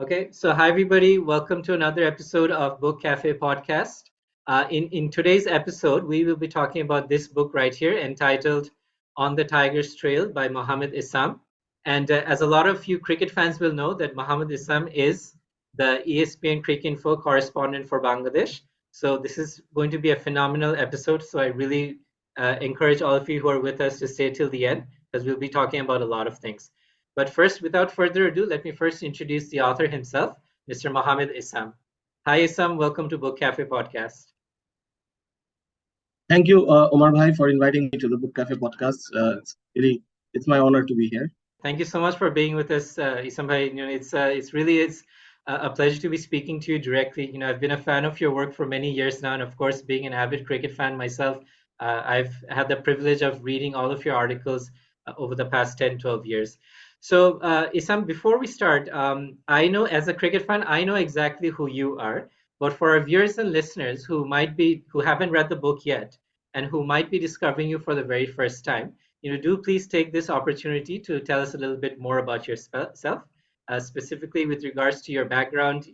Okay, so hi everybody, welcome to another episode of Book Cafe podcast. In today's episode, we will be talking about this book right here entitled On the Tiger's Trail by Mohammad Isam. And as a lot of you cricket fans will know, that Mohammad Isam is the ESPNCricinfo correspondent for Bangladesh. So this is going to be a phenomenal episode. So I really encourage all of you who are with us to stay till the end because we'll be talking about a lot of things. But first, without further ado, let me first introduce the author himself, Mr. Mohammad Isam. Hi, Isam. Welcome to Book Cafe podcast. Thank you, Omar Bhai, for inviting me to the Book Cafe podcast. It's my honor to be here. Thank you so much for being with us, Isam bhai. It's a pleasure to be speaking to you directly. I've been a fan of your work for many years now, and of course, being an avid cricket fan myself, I've had the privilege of reading all of your articles over the past 10, 12 years. So, Isam, before we start, I know as a cricket fan, I know exactly who you are. But for our viewers and listeners who haven't read the book yet and who might be discovering you for the very first time, do please take this opportunity to tell us a little bit more about yourself, specifically with regards to your background,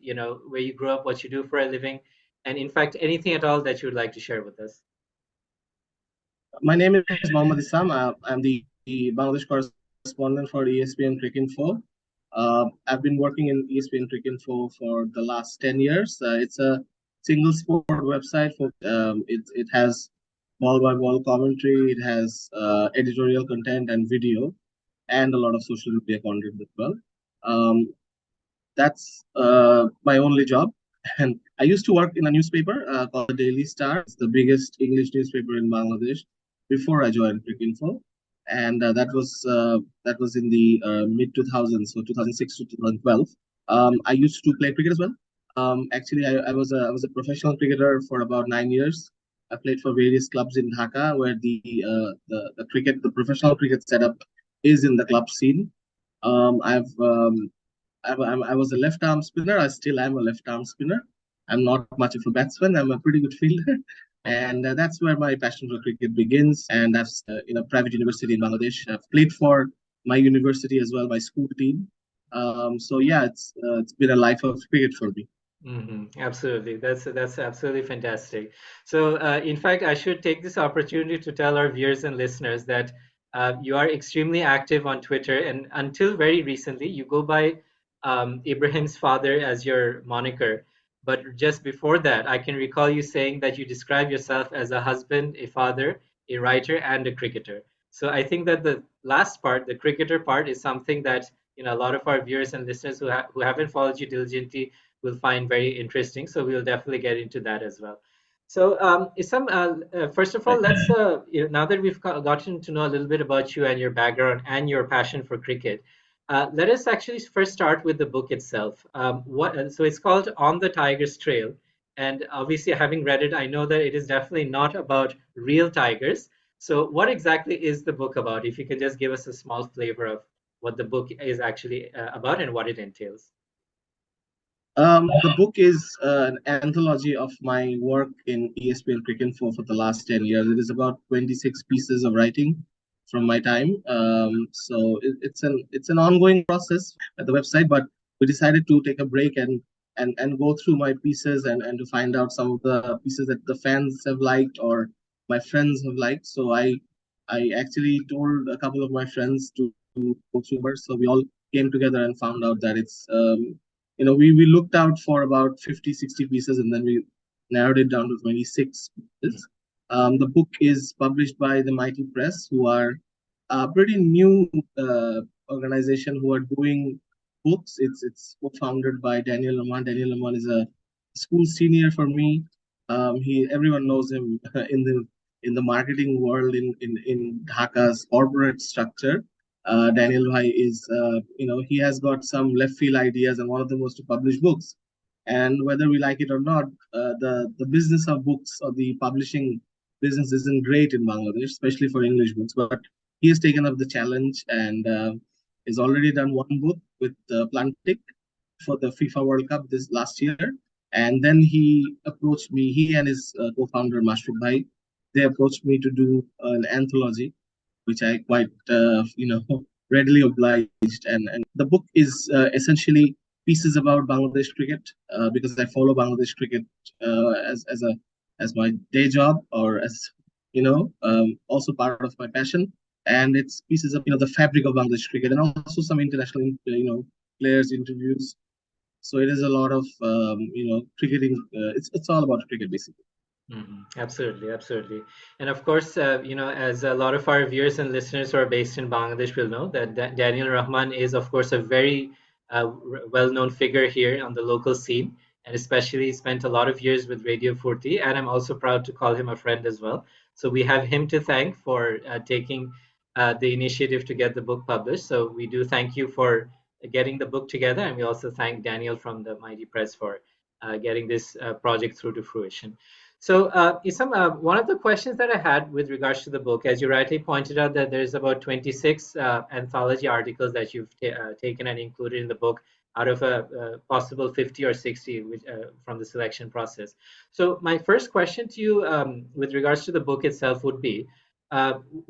where you grew up, what you do for a living, and in fact, anything at all that you would like to share with us. My name is Mohammad Isam. I'm the Bangladesh correspondent for ESPNCricinfo. I've been working in ESPNCricinfo for the last 10 years. It's a single sport website. It has ball by ball commentary, it has editorial content and video, and a lot of social media content as well. Um, that's my only job. And I used to work in a newspaper called the Daily Star. It's the biggest English newspaper in Bangladesh before I joined Cricinfo. And that was in the mid 2000s, so 2006 to 2012. I used to play cricket as well. Actually, I was a professional cricketer for about 9 years. I played for various clubs in Dhaka, where the professional cricket setup is in the club scene. I've I was a left arm spinner. I still am a left arm spinner. I'm not much of a batsman. I'm a pretty good fielder. And that's where my passion for cricket begins. And that's in a private university in Bangladesh. I've played for my university as well, my school team. So yeah, it's been a life of cricket for me. Absolutely, that's absolutely fantastic. So, in fact, I should take this opportunity to tell our viewers and listeners that you are extremely active on Twitter, and until very recently, you go by Ibrahim's father as your moniker. But just before that, I can recall you saying that you describe yourself as a husband, a father, a writer, and a cricketer. So I think that the last part, the cricketer part, is something that a lot of our viewers and listeners who haven't followed you diligently will find very interesting. So we'll definitely get into that as well. So, Isam, first of all, Right. let's now that we've gotten to know a little bit about you and your background and your passion for cricket, let us actually first start with the book itself. So it's called On the Tiger's Trail, and obviously, having read it, I know that it is definitely not about real tigers. So, what exactly is the book about? If you can just give us a small flavor of what the book is actually about and what it entails. The book is an anthology of my work in ESPNCricinfo for the last 10 years. It is about 26 pieces of writing from my time. It's an ongoing process at the website, but we decided to take a break and go through my pieces and to find out some of the pieces that the fans have liked or my friends have liked. So I actually told a couple of my friends to go through it. So we all came together and found out that we looked out for about 50, 60 pieces, and then we narrowed it down to 26 pieces. The book is published by the Mighty Press, who are a pretty new organization who are doing books. It's co-founded by Daniel Omar. Daniel Omar is a school senior for me. He Everyone knows him in the marketing world in Dhaka's corporate structure. Daniel Bhai is, he has got some left field ideas, and one of them was to publish books. And whether we like it or not, the business of books or the publishing business isn't great in Bangladesh, especially for English books. But he has taken up the challenge and has already done one book with Plantic for the FIFA World Cup this last year. And then he approached me, he and his co-founder, Mashruq Bhai, they approached me to do an anthology, which I quite, readily obliged. And the book is essentially pieces about Bangladesh cricket because I follow Bangladesh cricket as my day job or as also part of my passion. And it's pieces of the fabric of Bangladesh cricket and also some international players interviews. So it is a lot of cricketing. It's all about cricket basically. Absolutely, absolutely. And of course, as a lot of our viewers and listeners who are based in Bangladesh will know that Daniel Rahman is, of course, a very well-known figure here on the local scene, and especially spent a lot of years with Radio Furti. And I'm also proud to call him a friend as well. So we have him to thank for taking the initiative to get the book published. So we do thank you for getting the book together, and we also thank Daniel from the Mighty Press for getting this project through to fruition. So, Isam, one of the questions that I had with regards to the book, as you rightly pointed out, that there's about 26 anthology articles that you've taken and included in the book out of a possible 50 or 60 from the selection process. So, my first question to you with regards to the book itself would be,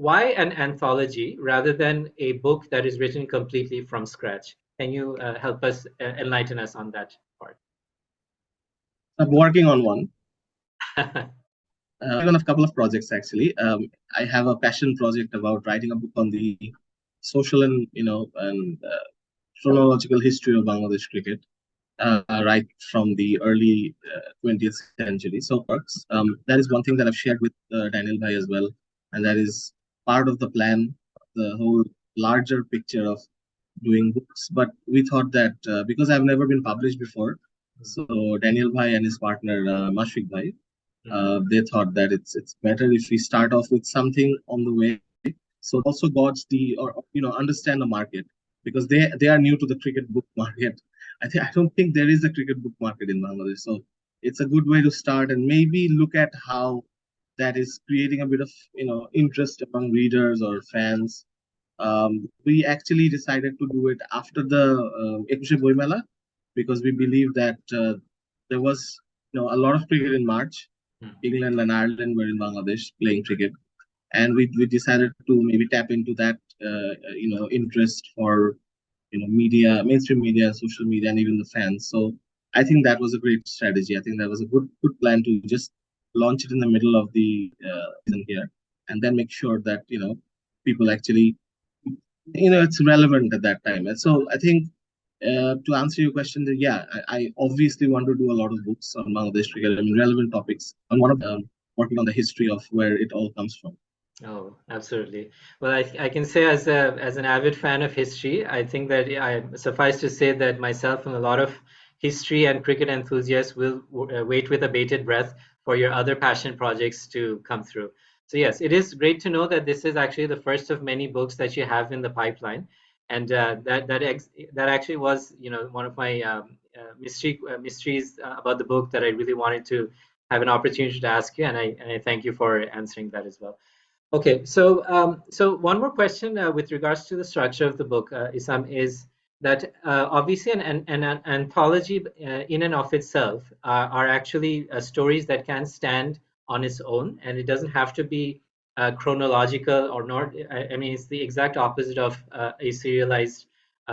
why an anthology rather than a book that is written completely from scratch? Can you help us enlighten us on that part? I'm working on one. On a couple of projects actually. I have a passion project about writing a book on the social and chronological history of Bangladesh cricket, right from the early 20th century. So works. That is one thing that I've shared with Daniel Bhai as well, and that is part of the plan, the whole larger picture of doing books. But we thought that because I've never been published before, so Daniel Bhai and his partner Mashfiq Bhai, they thought that it's better if we start off with something on the way, so also gauge the or understand the market, because they are new to the cricket book market. I don't think there is a cricket book market in Bangladesh, so it's a good way to start and maybe look at how that is creating a bit of interest among readers or fans. We actually decided to do it after the Ekushe Boi Mela, because we believe that there was a lot of cricket in March. England and Ireland were in Bangladesh playing cricket, and we decided to maybe tap into that interest for media, mainstream media, social media, and even the fans. So I think that was a great strategy. I think that was a good plan to just launch it in the middle of the season here, and then make sure that people actually it's relevant at that time. And so I think to answer your question, that yeah, I obviously want to do a lot of books on Bangladesh cricket, I mean, relevant topics. And one of them, working on the history of where it all comes from. Oh, absolutely. Well, I can say as an avid fan of history, I think that I suffice to say that myself and a lot of history and cricket enthusiasts will wait with a bated breath for your other passion projects to come through. So yes, it is great to know that this is actually the first of many books that you have in the pipeline, and that actually was one of my mysteries about the book that I really wanted to have an opportunity to ask you, and I thank you for answering that as well. Okay, so one more question with regards to the structure of the book, Isam, is that obviously an anthology in and of itself are actually stories that can stand on its own, and it doesn't have to be chronological or not. I mean, it's the exact opposite of a serialized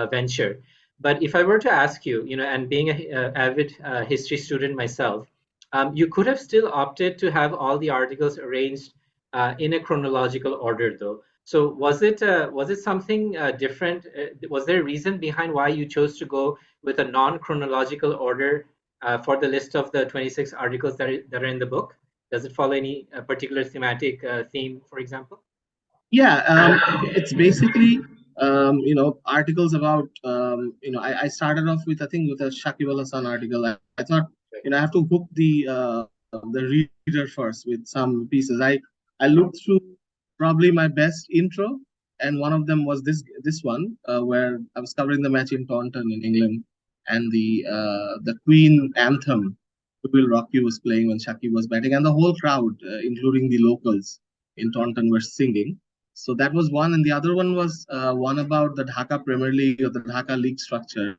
venture. But if I were to ask you, and being a avid history student myself, you could have still opted to have all the articles arranged in a chronological order, though. So was it something different? Was there a reason behind why you chose to go with a non-chronological order for the list of the 26 articles that are in the book? Does it follow any particular thematic theme, for example? Yeah, it's basically articles about I started off with, I think, with a Shakib Al-Hasan article. I thought I have to hook the reader first with some pieces. I looked through probably my best intro, and one of them was this one where I was covering the match in Taunton in England, and the Queen anthem, "We Will Rock You," was playing when Shakib was batting, and the whole crowd, including the locals in Taunton, were singing. So that was one, and the other one was one about the Dhaka Premier League or the Dhaka League structure.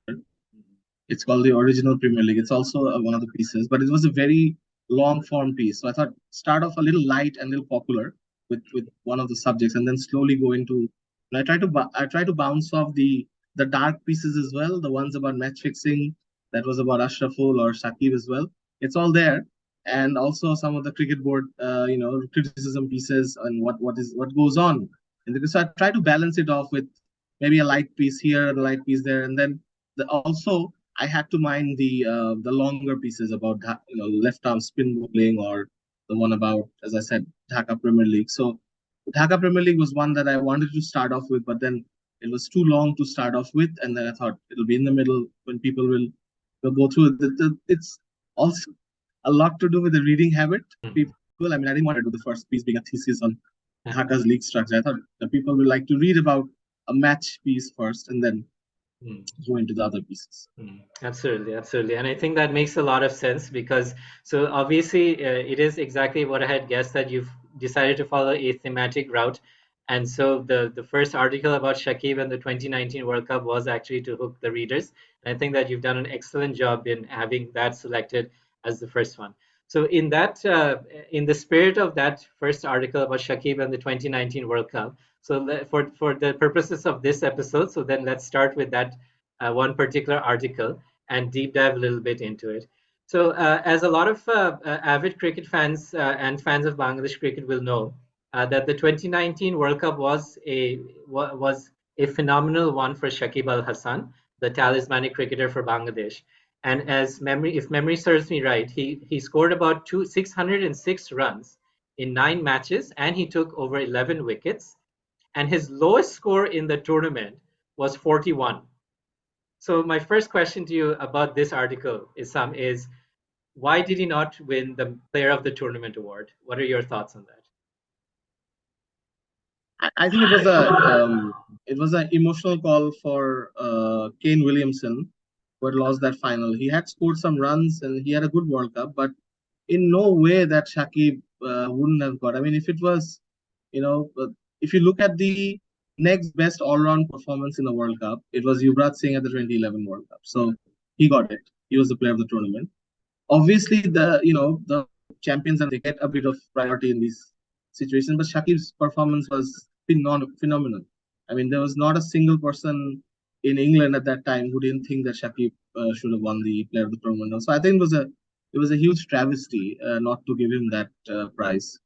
It's called the original Premier League. It's also one of the pieces, but it was a very long form piece. So I thought start off a little light and a little popular with one of the subjects, and then slowly go into. And I try to bounce off the dark pieces as well, the ones about match fixing, that was about Ashraful or Shakib as well. It's all there, and also some of the cricket board, criticism pieces and what goes on. And so I try to balance it off with maybe a light piece here and a light piece there, and then also I had to mind the longer pieces about left arm spin bowling, or the one about, as I said, Dhaka Premier League. So Dhaka Premier League was one that I wanted to start off with, but then it was too long to start off with, and then I thought it'll be in the middle when people will go through it. It's also a lot to do with the reading habit. People, I mean, I didn't want to do the first piece being a thesis on Dhaka's league structure. I thought the people will like to read about a match piece first and then go into the other pieces. Absolutely, absolutely. And I think that makes a lot of sense because, so obviously, it is exactly what I had guessed, that you've decided to follow a thematic route. And so the first article about Shakib and the 2019 World Cup was actually to hook the readers. And I think that you've done an excellent job in having that selected as the first one. So in the spirit of that first article about Shakib and the 2019 World Cup, so for the purposes of this episode, so then let's start with that one particular article and deep dive a little bit into it. So, as a lot of avid cricket fans and fans of Bangladesh cricket will know, that the 2019 World Cup was a phenomenal one for Shakib Al-Hasan, the talismanic cricketer for Bangladesh. And if memory serves me right, he scored about 606 runs in 9 matches, and he took over 11 wickets. And his lowest score in the tournament was 41. So my first question to you about this article is why did he not win the Player of the Tournament award? What are your thoughts on that? I think it was an emotional call for Kane Williamson, who had lost that final. He had scored some runs and he had a good World Cup, but in no way that Shakib wouldn't have got. I mean, if it was, if you look at the next best all-round performance in the World Cup, it was Yuvraj Singh at the 2011 World Cup. So he got it. He was the player of the tournament. Obviously, the champions, and they get a bit of priority in these situations. But Shakib's performance was phenomenal. I mean, there was not a single person in England at that time who didn't think that Shakib should have won the player of the tournament. So I think it was a huge travesty not to give him that prize.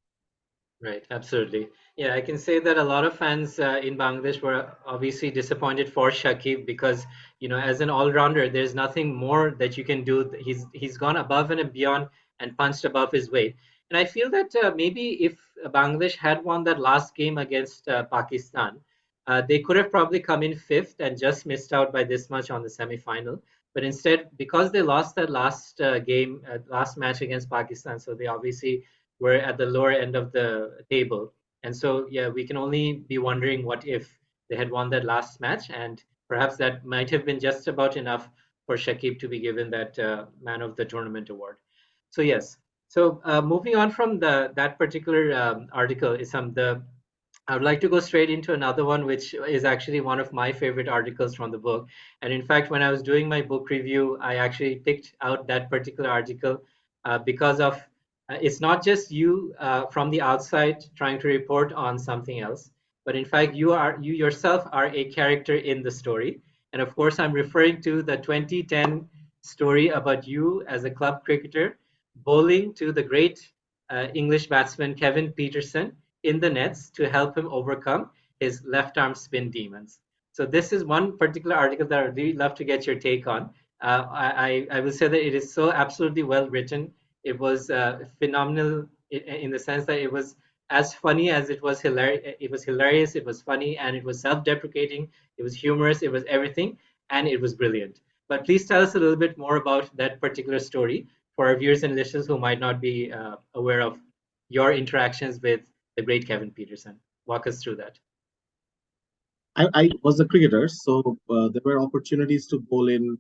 Right, absolutely. Yeah, I can say that a lot of fans in Bangladesh were obviously disappointed for Shakib because, as an all-rounder, there's nothing more that you can do. He's gone above and beyond and punched above his weight. And I feel that maybe if Bangladesh had won that last game against Pakistan, they could have probably come in fifth and just missed out by this much on the semi-final. But instead, because they lost that last match against Pakistan, so they obviously were at the lower end of the table. And so, yeah, we can only be wondering what if they had won that last match, and perhaps that might have been just about enough for Shakib to be given that Man of the Tournament award. So yes. So moving on from that particular article, I would like to go straight into another one, which is actually one of my favorite articles from the book. And in fact, when I was doing my book review, I actually picked out that particular article because of it's not just you from the outside trying to report on something else, but in fact, you yourself are a character in the story. And of course, I'm referring to the 2010 story about you as a club cricketer bowling to the great English batsman Kevin Pietersen in the nets to help him overcome his left arm spin demons. So this is one particular article that I would really love to get your take on. I will say that it is so absolutely well written. It was phenomenal in the sense that it was as funny as it was hilarious. It was hilarious. It was funny, and it was self-deprecating. It was humorous. It was everything, and it was brilliant. But please tell us a little bit more about that particular story for our viewers and listeners who might not be aware of your interactions with the great Kevin Pietersen. Walk us through that. I was a cricketer, so there were opportunities to bowl in,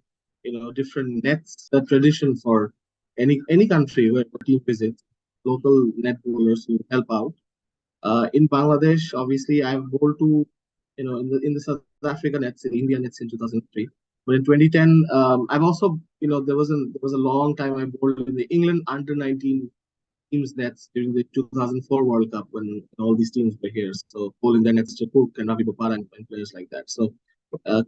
different nets. The tradition for any country where a team visits, local net bowlers who help out. In Bangladesh, obviously, I've bowled to, in the South Africa nets, in India nets in 2003. But in 2010, I've also, there was a long time I bowled in the England under 19 teams nets during the 2004 World Cup when all these teams were here. So bowling the nets to Cook and Ravi Bopara and players like that. So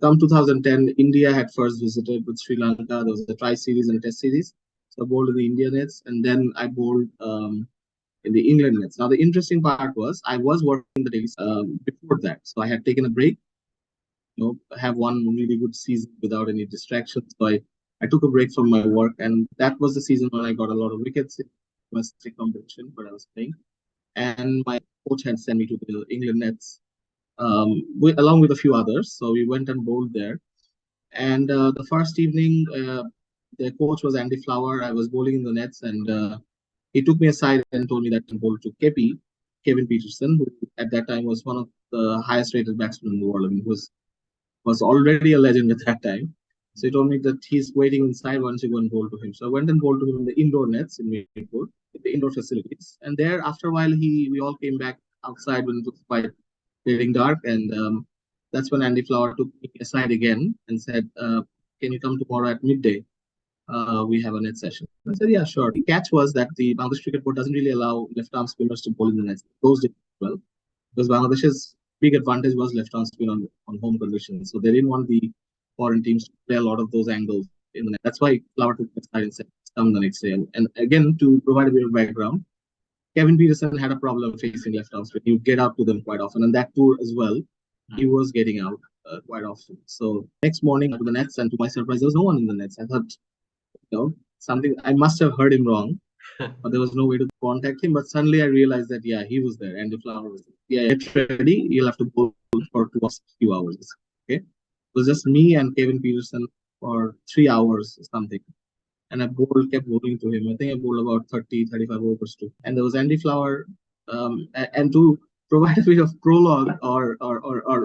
Come 2010, India had first visited with Sri Lanka. There was a tri-series and a test series. So I bowled in the India nets, and then I bowled in the England nets. Now, the interesting part was I was working the dailies before that. So I had taken a break, have one really good season without any distractions. So I took a break from my work, and that was the season when I got a lot of wickets in domestic competition where I was playing. And my coach had sent me to the England nets along with a few others. So we went and bowled there. And the first evening, the coach was Andy Flower. I was bowling in the nets, and he took me aside and told me that to bowl to Kevin Pietersen, who at that time was one of the highest rated batsmen in the world. I mean, he was already a legend at that time. So he told me that he's waiting inside once you go and bowl to him. So I went and bowled to him in the indoor nets in Maypur, the indoor facilities. And there, after a while, we all came back outside when it was quite getting dark. And that's when Andy Flower took me aside again and said, "Can you come tomorrow at midday? We have a net session." I said, "Yeah, sure." The catch was that the Bangladesh Cricket Board doesn't really allow left arm spinners to bowl in the nets. Those did well because Bangladesh's big advantage was left arm spin on home conditions. So they didn't want the foreign teams to play a lot of those angles in the net. That's why Flower took the side and said, "Come the next day." And again, to provide a bit of background, Kevin Pietersen had a problem facing left arm spin. He would get out to them quite often, and that tour as well, he was getting out quite often. So next morning to the nets, and to my surprise, there was no one in the nets. I thought, something I must have heard him wrong, but there was no way to contact him. But suddenly I realized that yeah, he was there, and the flower was there. Yeah, get ready. You'll have to go for few hours. Okay, it was just me and Kevin Pietersen for 3 hours or something. And I kept bowling to him. I think I bowled about 30, 35 overs too. And there was Andy Flower. And to provide a bit of prologue or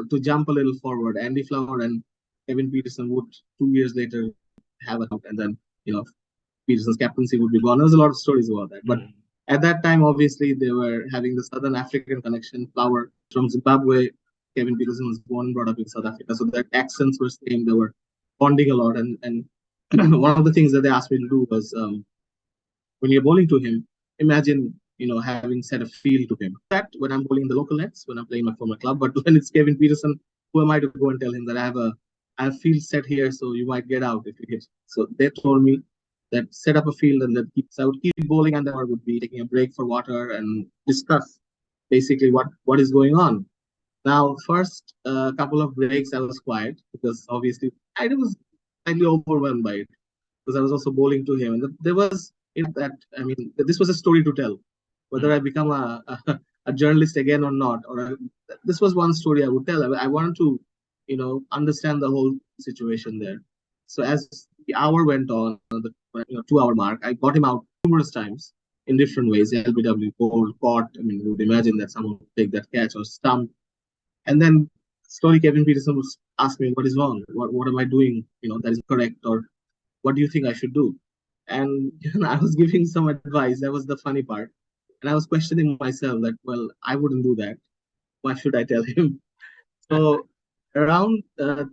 to jump a little forward, Andy Flower and Kevin Pietersen would 2 years later have an out, and then Petersen's captaincy would be gone. There's a lot of stories about that. But at that time, obviously, they were having the Southern African connection. Flower from Zimbabwe, Kevin Pietersen was born and brought up in South Africa. So their accents were same. They were bonding a lot. And one of the things that they asked me to do was when you're bowling to him, imagine having set a field to him. That when I'm bowling the local nets, when I'm playing for my club, but when it's Kevin Pietersen, who am I to go and tell him that I have field set here, so you might get out if you hit. So they told me that set up a field and that I would keep bowling, and then I would be taking a break for water and discuss basically what is going on. Now, first couple of breaks I was quiet because obviously I was slightly overwhelmed by it because I was also bowling to him, and there was that. I mean, this was a story to tell. Whether I become a journalist again or not, this was one story I would tell. I wanted to, understand the whole situation there. So as the hour went on, the 2 hour mark, I got him out numerous times in different ways. LBW, bowled, caught. I mean, you would imagine that someone would take that catch or stump. And then slowly Kevin Pietersen would ask me, what is wrong? What am I doing, that is correct? Or what do you think I should do? And I was giving some advice. That was the funny part. And I was questioning myself that, well, I wouldn't do that. Why should I tell him? So around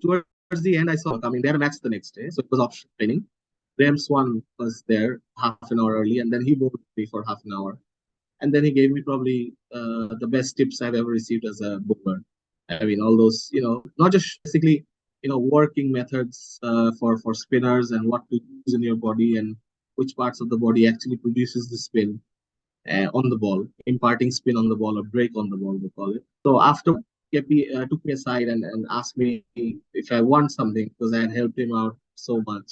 towards the end, I saw coming. They had a match the next day. So it was option training. Graham Swan was there half an hour early, and then he bowled me for half an hour. And then he gave me probably the best tips I've ever received as a bowler. I mean, all those, not just basically, working methods for spinners and what to use in your body and which parts of the body actually produces the spin on the ball, imparting spin on the ball or break on the ball, we call it. So after Kepi took me aside and asked me if I want something because I had helped him out so much.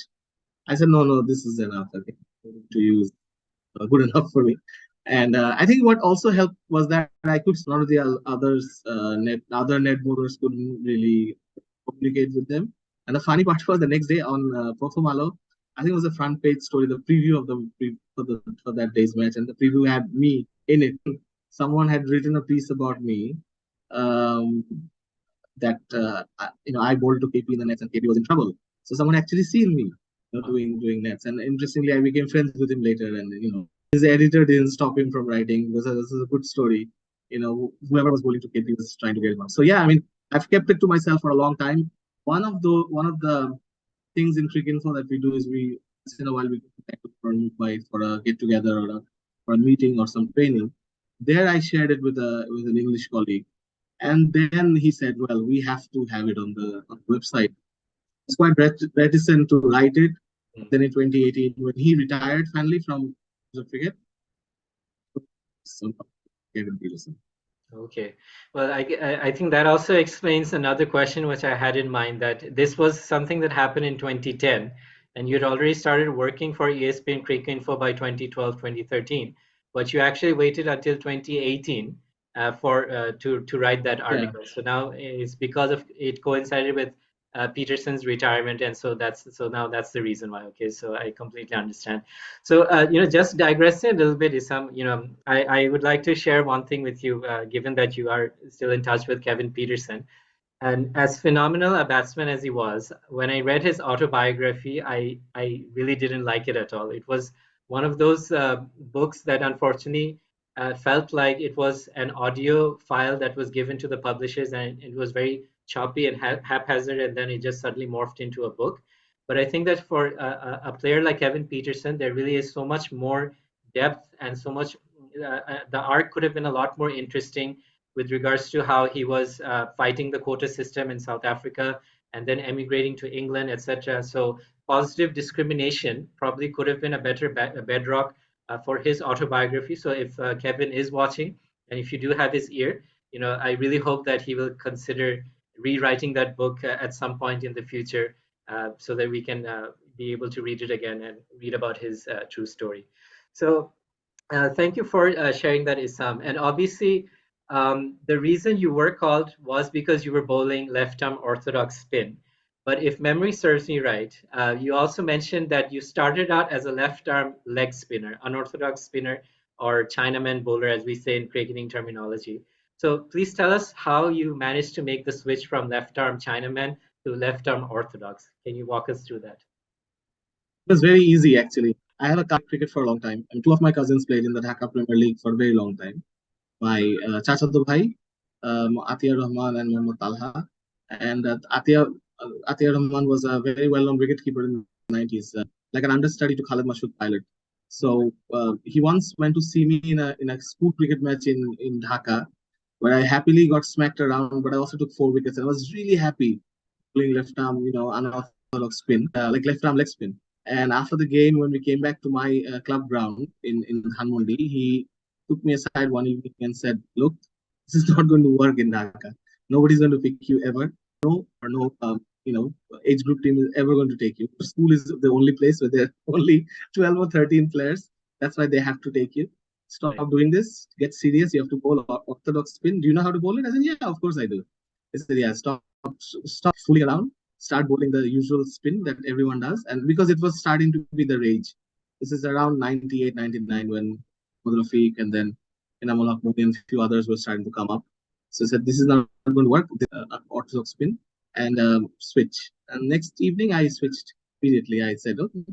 I said, no, this is enough. I think to use good enough for me. And I think what also helped was that I could none of the other net bowlers couldn't really communicate with them. And the funny part was the next day on Prothomalo, I think it was a front page story, the preview of for that day's match, and the preview had me in it. Someone had written a piece about me um, that I bowled to KP in the nets and KP was in trouble. So someone actually seen me doing nets, and interestingly, I became friends with him later, and his editor didn't stop him from writing because this is a good story. Whoever was bowling to KP was trying to get him out. So yeah, I mean, I've kept it to myself for a long time. One of the things in Cricinfo that we do is we once in a while we go for a get together or a meeting or some training. There I shared it with an English colleague, And then he said, well, we have to have it on the website. He's quite reticent to write it. Mm. Then in 2018, when he retired finally from the cricket, some Kevin Pietersen. Okay. Well, I think that also explains another question which I had in mind, that this was something that happened in 2010, and you'd already started working for ESPNCricinfo by 2012, 2013, but you actually waited until 2018 for to write that Yeah. article. So now it's because of it coincided with Peterson's retirement, and so now that's the reason why. Okay, so I completely understand. So, just digressing a little bit, Isam, I would like to share one thing with you, given that you are still in touch with Kevin Pietersen. And as phenomenal a batsman as he was, when I read his autobiography, I really didn't like it at all. It was one of those books that unfortunately felt like it was an audio file that was given to the publishers, and it was very choppy and haphazard, and then it just suddenly morphed into a book. But I think that for a player like Kevin Pietersen, there really is so much more depth and so much. The arc could have been a lot more interesting with regards to how he was fighting the quota system in South Africa and then emigrating to England, etc. So positive discrimination probably could have been a better bedrock for his autobiography. So if Kevin is watching, and if you do have his ear, I really hope that he will consider rewriting that book at some point in the future, so that we can be able to read it again and read about his true story. So thank you for sharing that, Isam. And obviously, the reason you were called was because you were bowling left-arm orthodox spin. But if memory serves me right, you also mentioned that you started out as a left-arm leg spinner, unorthodox spinner, or chinaman bowler, as we say in cricketing terminology. So please tell us how you managed to make the switch from left-arm chinaman to left-arm orthodox. Can you walk us through that? It was very easy, actually. I have a cricket for a long time, and two of my cousins played in the Dhaka Premier League for a very long time. My Chachado Bhai, Atiyah Rahman, and Mohammad Talha. And Atiyah Rahman was a very well-known wicketkeeper in the 90s, like an understudy to Khalid Mashood Pilot. So he once went to see me in a school cricket match in Dhaka, where I happily got smacked around, but I also took 4 wickets, and I was really happy playing left arm, unorthodox spin, like left arm leg spin. And after the game, when we came back to my club ground in Hanmundi, he took me aside one evening and said, "Look, this is not going to work in Dhaka. Nobody's going to pick you ever. No, age group team is ever going to take you. School is the only place where there are only 12 or 13 players. That's why they have to take you. Stop Right. doing this. Get serious. You have to bowl orthodox spin. Do you know how to bowl it?" I said, "Yeah, of course I do." He said, "Yeah, stop fooling around. Start bowling the usual spin that everyone does." And because it was starting to be the rage, this is around 98, 99 when Rafiq and then Inamul Modi and a few others were starting to come up. So I said, "This is not going to work. Orthodox spin and switch." And next evening, I switched immediately. I said, "Okay."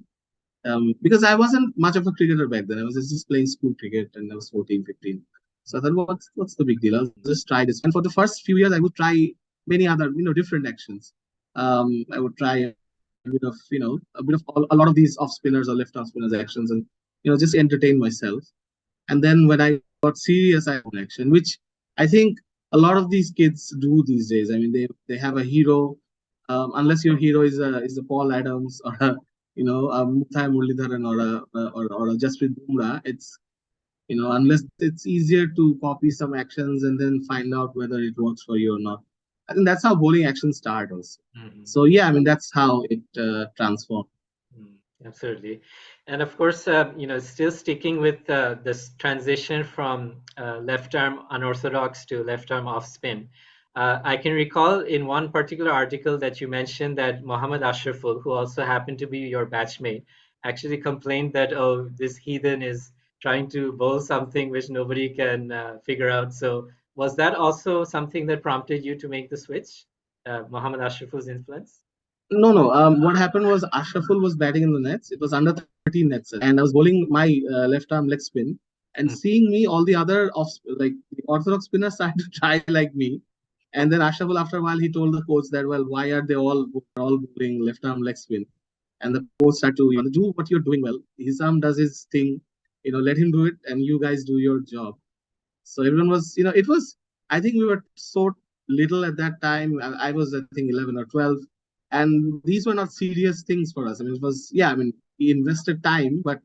Because I wasn't much of a cricketer back then. I was just playing school cricket and I was 14, 15. So I thought, what's the big deal? I'll just try this. And for the first few years, I would try many other, different actions. I would try a lot of these off spinners or left arm spinners actions, and just entertain myself. And then when I got serious, I had an action, which I think a lot of these kids do these days. I mean, they have a hero, unless your hero is a Paul Adams or a Muthai Muralidharan or a Jasprit Bumrah. It's unless it's easier to copy some actions and then find out whether it works for you or not. I think that's how bowling actions start also. Mhm. So yeah, I mean that's how it transformed. Mm, absolutely. And of course, still sticking with this transition from left arm unorthodox to left arm off spin. I can recall in one particular article that you mentioned that Mohammad Ashraful, who also happened to be your batchmate, actually complained that, oh, this heathen is trying to bowl something which nobody can figure out. So was that also something that prompted you to make the switch, Mohammad Ashraful's influence? No, no. What happened was Ashraful was batting in the nets. It was under 13 nets, and I was bowling my left arm leg spin. And Mm. seeing me, all the other like the orthodox spinners started to try like me. And then Ashraful, after a while, he told the coach that, well, why are they all bowling left arm leg spin? And the coach started to do what you're doing well. Isam does his thing, let him do it, and you guys do your job. So everyone was, it was. I think we were so little at that time. I was, I think, 11 or 12. And these were not serious things for us. I mean, it was, yeah, I mean, we invested time, but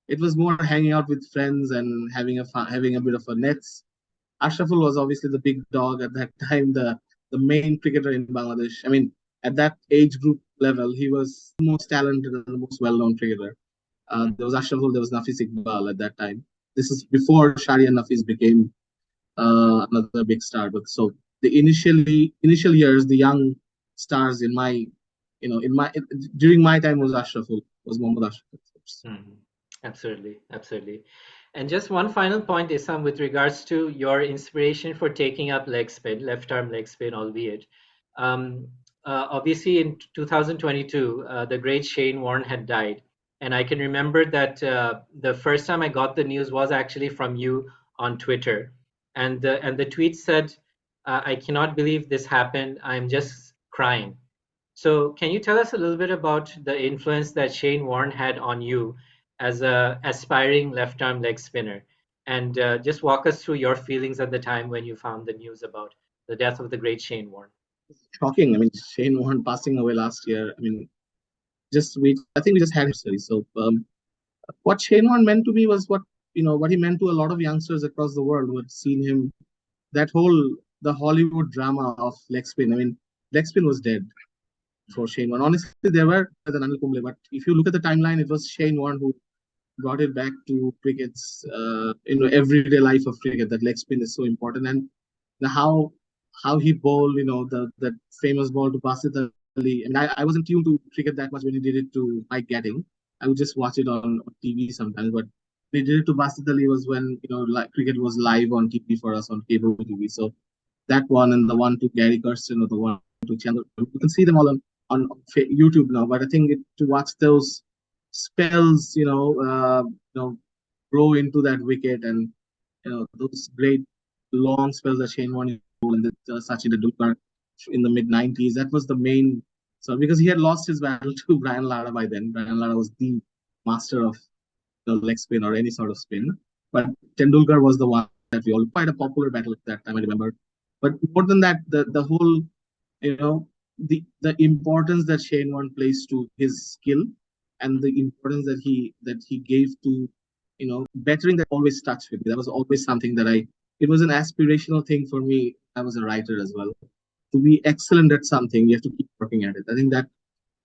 it was more hanging out with friends and having a bit of a nets. Ashraful was obviously the big dog at that time, the main cricketer in Bangladesh. I mean, at that age group level, he was the most talented and the most well-known cricketer. There was Ashraful, there was Nafis Iqbal at that time. This is before Shari and Nafis became another big star. But so the initial years, the young stars in my, in my during my time was Ashraful, was Mohammad Ashraful. Mhm. Absolutely, absolutely. And just one final point, Isam, with regards to your inspiration for taking up leg spin, left arm leg spin, albeit. Um, Obviously, in 2022, the great Shane Warne had died. And I can remember that the first time I got the news was actually from you on Twitter. And the tweet said, I cannot believe this happened. I'm just crying. So, can you tell us a little bit about the influence that Shane Warne had on you as a aspiring left-arm leg spinner, and just walk us through your feelings at the time when you found the news about the death of the great Shane Warne? Shocking. I mean, Shane Warne passing away last year. I mean, just we I think we just had history. So what Shane Warne meant to me was what he meant to a lot of youngsters across the world who had seen him. That whole the Hollywood drama of leg spin. I mean, leg spin was dead for Shane Warne. Honestly, there were than Anil Kumble, but if you look at the timeline, it was Shane Warne who brought it back to cricket's everyday life of cricket. That leg spin is so important, and the how he bowled, the that famous ball to Basit Ali. And I wasn't tuned to cricket that much when he did it to Mike Gatting. I would just watch it on TV sometimes, but when he did it to Basit Ali was when like cricket was live on TV for us on cable TV. So that one and the one to Gary Kirsten or the one to Chandler. You can see them all on YouTube now. But I think to watch those spells, grow into that wicket and those great long spells that Shane Warne and Sachin Tendulkar in the mid '90s. That was the main. So because he had lost his battle to Brian Lara by then. Brian Lara was the master of the leg spin or any sort of spin. But Tendulkar was the one that we all quite a popular battle at that time. I remember. But more than that, the whole you know the importance that Shane Warne plays to his skill and the importance that he gave to bettering that always touched with me. That was always something that it was an aspirational thing for me. I was a writer as well. To be excellent at something, you have to keep working at it. I think that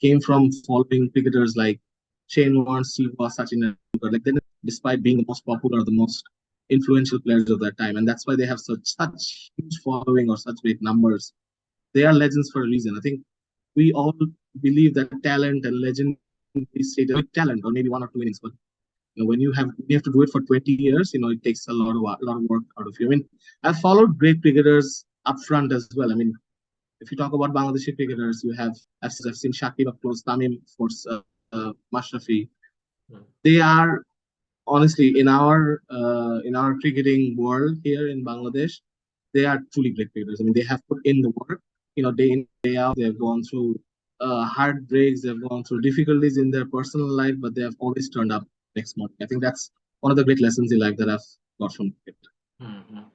came from following cricketers like Shane Warne, Steve Waugh, Sachin Tendulkar. Like, despite being the most popular, the most influential players of that time, and that's why they have such huge following or such great numbers. They are legends for a reason. I think we all believe that talent and legend is stated with talent or maybe one or two innings, but when you have to do it for 20 years, it takes a lot of work out of you. I mean, I've followed great cricketers up front as well. I mean, if you talk about Bangladeshi cricketers, I've seen Shakib up close, Tamim, of course, Mashrafi. Mm. They are honestly in our cricketing world here in Bangladesh, they are truly great cricketers. I mean, they have put in the work, day in day out. They have gone through heartbreaks, they've gone through difficulties in their personal life, but they have always turned up next morning. I think that's one of the great lessons in life that I've got from cricket.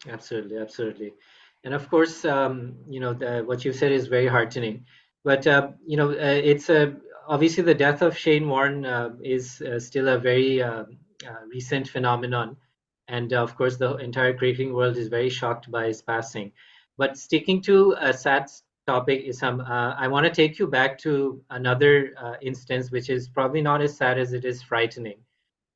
Absolutely, absolutely. And of course, what you said is very heartening. But it's obviously the death of Shane Warne is still a very recent phenomenon, and of course, the entire cricketing world is very shocked by his passing. But sticking to a sad topic, Isam, I want to take you back to another instance, which is probably not as sad as it is frightening.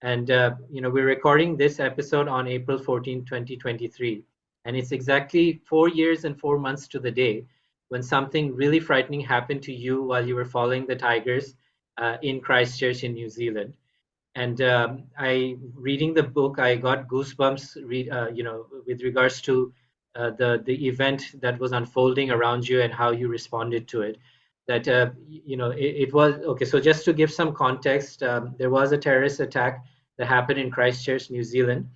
And we're recording this episode on April 14, 2023. And it's exactly 4 years and 4 months to the day when something really frightening happened to you while you were following the Tigers in Christchurch in New Zealand. And I reading the book, I got goosebumps. With regards to the event that was unfolding around you and how you responded to it. That it was okay. So just to give some context, there was a terrorist attack that happened in Christchurch, New Zealand,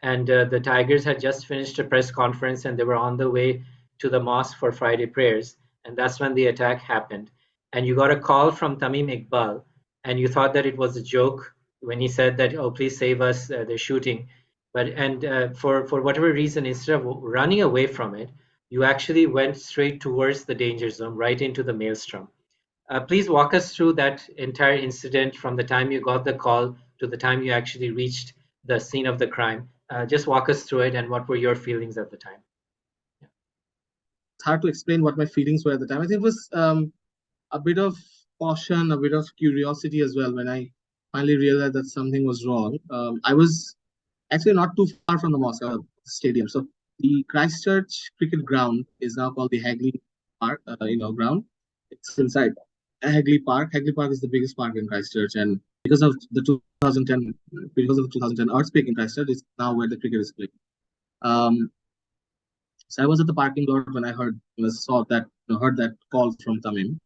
and the Tigers had just finished a press conference and they were on the way to the mosque for Friday prayers, and that's when the attack happened. And you got a call from Tamim Iqbal, and you thought that it was a joke when he said that, "Oh, please save us! They're shooting." But for whatever reason, instead of running away from it, you actually went straight towards the danger zone, right into the maelstrom. Please walk us through that entire incident from the time you got the call to the time you actually reached the scene of the crime. Just walk us through it and what were your feelings at the time? It's hard to explain what my feelings were at the time. I think it was a bit of caution, a bit of curiosity as well when I finally realized that something was wrong. I was actually not too far from the mosque stadium. So the Christchurch cricket ground is now called the Hagley Park, ground. It's inside Hagley Park. Hagley Park is the biggest park in Christchurch, and because of the 2010 because of the 2010 earthquake in Christchurch, it's now where the cricket is played. Um, so I was at the parking lot when I saw that, heard that call from Tamim,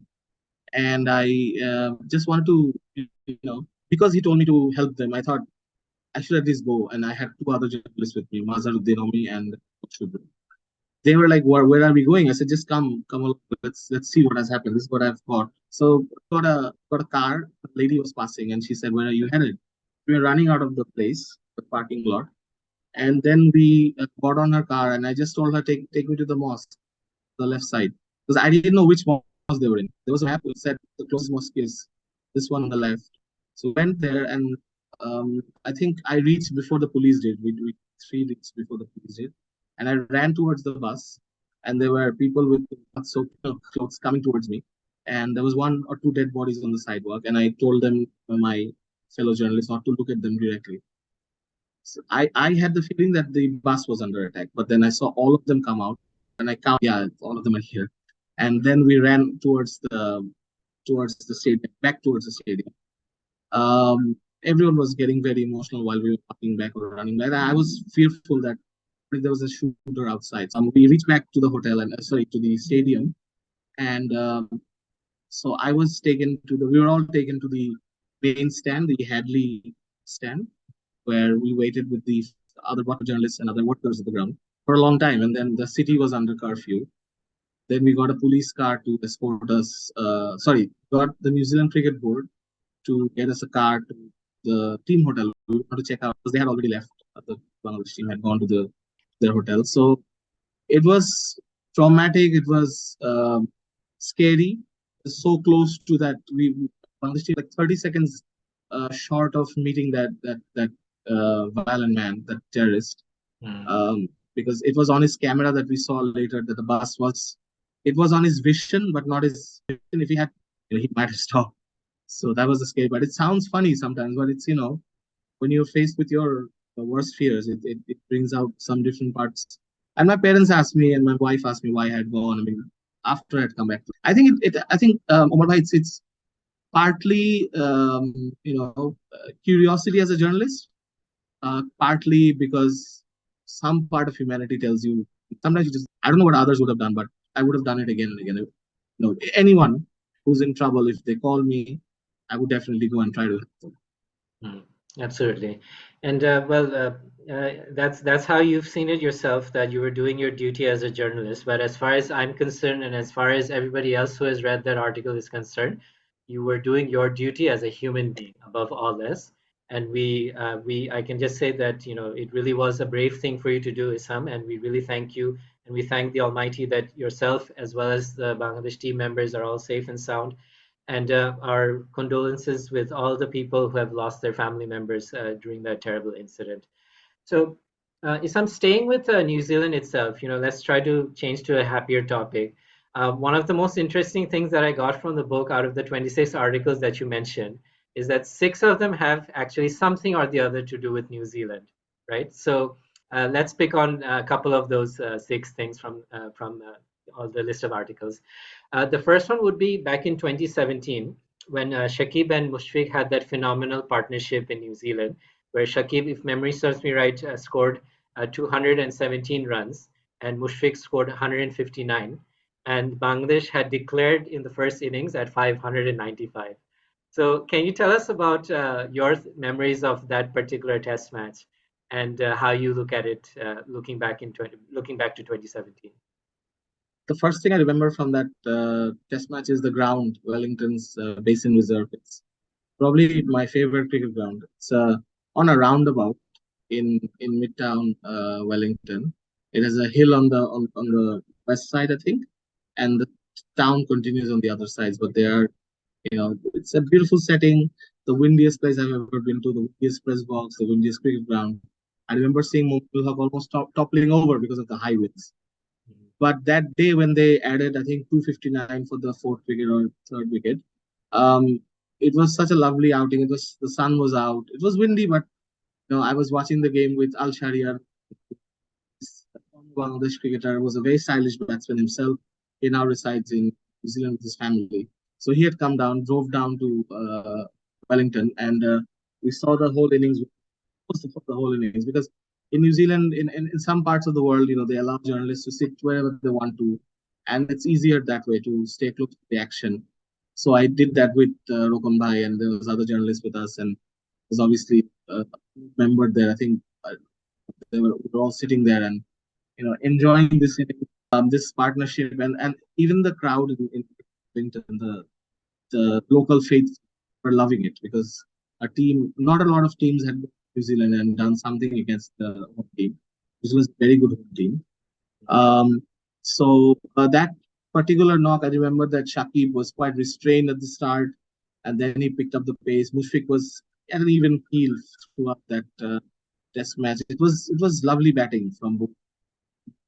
and I just wanted to, because he told me to help them. I thought I should at least go. And I had two other journalists with me, Mazharuddin Omi and Shubham. They were like, where are we going? I said, just come along. Let's see what has happened. This is what I've got. So got a car. A lady was passing and she said, where are you headed? We were running out of the place, the parking lot. And then we got on her car and I just told her, take me to the mosque, the left side. Because I didn't know which mosque they were in. There was a map that said the closest mosque is this one on the left. So went there and I think I reached before the police did. We 3 weeks before the police did. And I ran towards the bus and there were people with clothes coming towards me. And there was one or two dead bodies on the sidewalk. And I told them, my fellow journalists, not to look at them directly. So I had the feeling that the bus was under attack, but then I saw all of them come out and I count, yeah, all of them are here. And then we ran towards the stadium, back towards the stadium. Everyone was getting very emotional while we were walking back or running back. I was fearful that there was a shooter outside. So we reached back to the hotel and to the stadium, and so I was taken to we were all taken to the main stand, the Hadley stand, where we waited with the other journalists and other workers at the ground for a long time. And then the city was under curfew. Then we got a police car to escort us. Got the New Zealand Cricket Board to get us a car to the team hotel. We wanted to check out because they had already left. The Bangladesh team had gone to their hotel. So it was traumatic. It was scary. So close to that, Bangladesh team like 30 seconds short of meeting that violent man, that terrorist. Because it was on his camera that we saw later that the bus was. It was on his vision, but not his vision. If he had, he might have stopped. So that was the scary. But it sounds funny sometimes. But it's when you're faced with your worst fears, it brings out some different parts. And my parents asked me, and my wife asked me why I had gone. I mean, after I'd come back. I think Omar bhai, it's partly curiosity as a journalist, partly because some part of humanity tells you sometimes you just I don't know what others would have done, but I would have done it again and again. Anyone who's in trouble, if they call me, I would definitely go and try to help them. Absolutely. And that's how you've seen it yourself, that you were doing your duty as a journalist. But as far as I'm concerned, and as far as everybody else who has read that article is concerned, you were doing your duty as a human being above all else. And I can just say that it really was a brave thing for you to do, Isam, and we really thank you, and we thank the Almighty that yourself as well as the Bangladesh team members are all safe and sound, and our condolences with all the people who have lost their family members during that terrible incident. So, Isam, staying with New Zealand itself, let's try to change to a happier topic. One of the most interesting things that I got from the book out of the 26 articles that you mentioned is that 6 of them have actually something or the other to do with New Zealand, right? So let's pick on a couple of those 6 things from all the list of articles. The first one would be back in 2017 when Shakib and Mushfiq had that phenomenal partnership in New Zealand, where Shakib, if memory serves me right, scored 217 runs and Mushfiq scored 159. And Bangladesh had declared in the first innings at 595. So, can you tell us about your memories of that particular test match and how you look at it, looking back to 2017? The first thing I remember from that test match is the ground, Wellington's Basin Reserve. It's probably my favorite cricket ground. It's on a roundabout in Midtown Wellington. It has a hill on the west side, I think, and the town continues on the other sides. But they are, it's a beautiful setting. The windiest place I've ever been to, the windiest press box, the windiest cricket ground. I remember seeing Mohawk almost toppling over because of the high winds. But that day when they added, I think 259 for the fourth wicket or third wicket, um, it was such a lovely outing. It was the sun was out. It was windy, but I was watching the game with Al Shahriar, Bangladesh cricketer, was a very stylish batsman himself. He now resides in New Zealand with his family. So he had come down, drove down to Wellington, and we saw the whole innings, most of the whole innings, because in New Zealand, in some parts of the world, they allow journalists to sit wherever they want to, and it's easier that way to stay close to the action. So I did that with Rokon Bhai, and there was other journalists with us, and was obviously member there. I think we were all sitting there and enjoying this partnership, and even the crowd in Wellington, the local faiths were loving it because not a lot of teams had been to New Zealand and done something against the home team. This was a very good home team. Um, so that particular knock, I remember that Shakib was quite restrained at the start, and then he picked up the pace. Mushfiq was at an even keel throughout that test match. It was lovely batting from both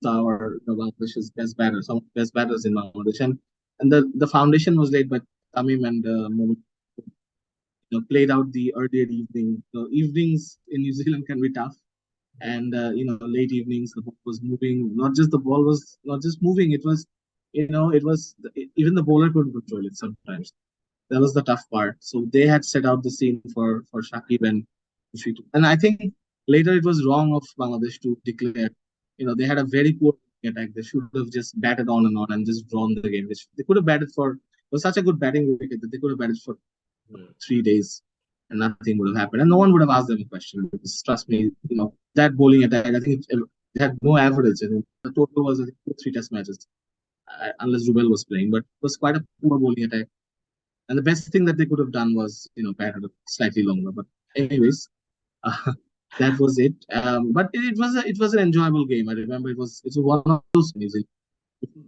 our Bangladesh's best batters, some of the best batters in Bangladesh, and the foundation was laid by Tamim and Mohammad, played out the earlier evening. Evenings in New Zealand can be tough, and late evenings the ball was moving. Not just the ball was not just moving; it was even the bowler couldn't control it sometimes. That was the tough part. So they had set out the scene for Shakib and Mushfiq. And I think later it was wrong of Bangladesh to declare. They had a very poor attack. They should have just batted on and just drawn the game. Which they could have batted for. It was such a good batting wicket that they could have batted for 3 days and nothing would have happened. And no one would have asked them a question. Because trust me, that bowling attack, I think it had no average. The total was, I think, 3 test matches, unless Rubel was playing. But it was quite a poor bowling attack. And the best thing that they could have done was, batted slightly longer. But anyways, uh, that was it. But it was an enjoyable game. I remember it was one of those music,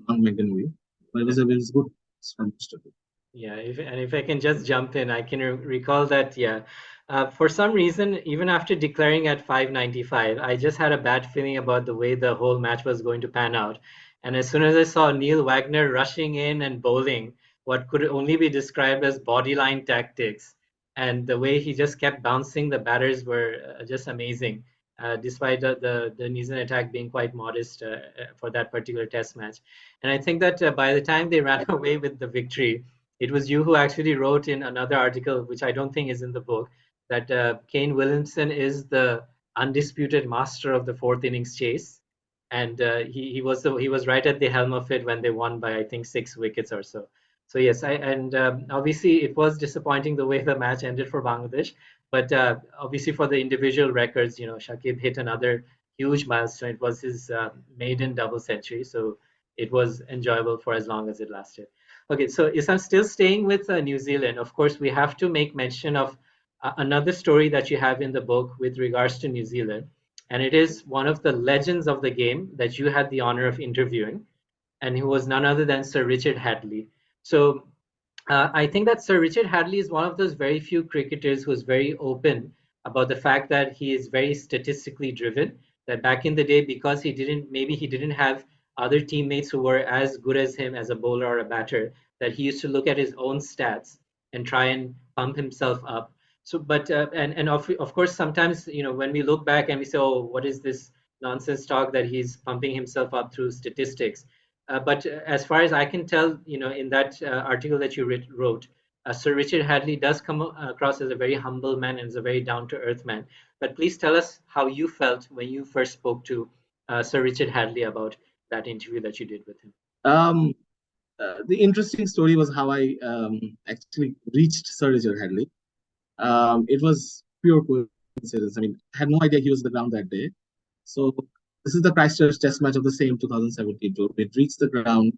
McGinley, but it was good from most of it. Yeah, if I can just jump in, I can recall that, yeah. For some reason, even after declaring at 595, I just had a bad feeling about the way the whole match was going to pan out. And as soon as I saw Neil Wagner rushing in and bowling what could only be described as bodyline tactics, and the way he just kept bouncing, the batters were just amazing, despite the Nizam attack being quite modest for that particular test match. And I think that by the time they ran away with the victory, it was you who actually wrote in another article, which I don't think is in the book, that Kane Williamson is the undisputed master of the fourth innings chase, and he was right at the helm of it when they won by, I think, 6 wickets or so. So yes, and obviously it was disappointing the way the match ended for Bangladesh, but obviously for the individual records, Shakib hit another huge milestone. It was his maiden double century, so it was enjoyable for as long as it lasted. Okay, so if I'm still staying with New Zealand, of course, we have to make mention of another story that you have in the book with regards to New Zealand, and it is one of the legends of the game that you had the honor of interviewing, and who was none other than Sir Richard Hadlee. So I think that Sir Richard Hadlee is one of those very few cricketers who is very open about the fact that he is very statistically driven. That back in the day, because maybe he didn't have other teammates who were as good as him as a bowler or a batter, that he used to look at his own stats and try and pump himself up. So, but and of course, sometimes when we look back and we say, oh, what is this nonsense talk that he's pumping himself up through statistics? But as far as I can tell, in that article that you wrote, Sir Richard Hadlee does come across as a very humble man and is a very down-to-earth man. But please tell us how you felt when you first spoke to Sir Richard Hadlee about that interview that you did with him. The interesting story was how I actually reached Sir Richard Hadlee. It was pure coincidence. I mean, I had no idea he was on the ground that day. So this is the Christchurch Test match of the same 2017 tour. We reached the ground.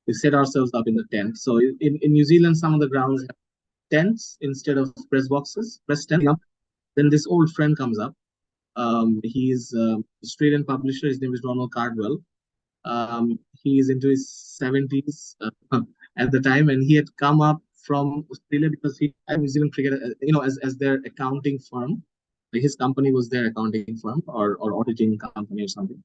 We set ourselves up in the tent. So in New Zealand, some of the grounds have tents instead of press boxes, press tent. Then this old friend comes up. He's an Australian publisher. His name is Ronald Cardwell. He is into his 70s at the time, and he had come up from Australia because he had New Zealand cricket, as their accounting firm. Like his company was their accounting firm or auditing company or something.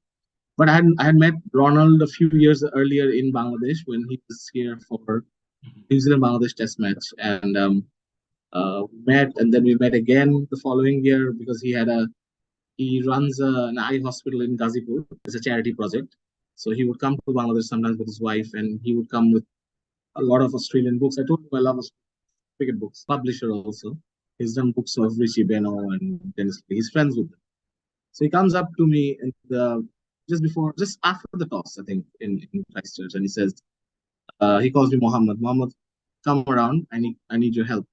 But I had met Ronald a few years earlier in Bangladesh when he was here for New Zealand Bangladesh Test match, and met, and then we met again the following year because he runs an eye hospital in Gazipur as a charity project. So he would come to Bangladesh sometimes with his wife, and he would come with a lot of Australian books. I told him I love cricket books. Publisher also. He's done books of Richie Beno and Dennis Lee. He's friends with them. So he comes up to me and just after the toss, I think, in Christchurch, and he says, he calls me Mohammad. Mohammad, come around. I need your help.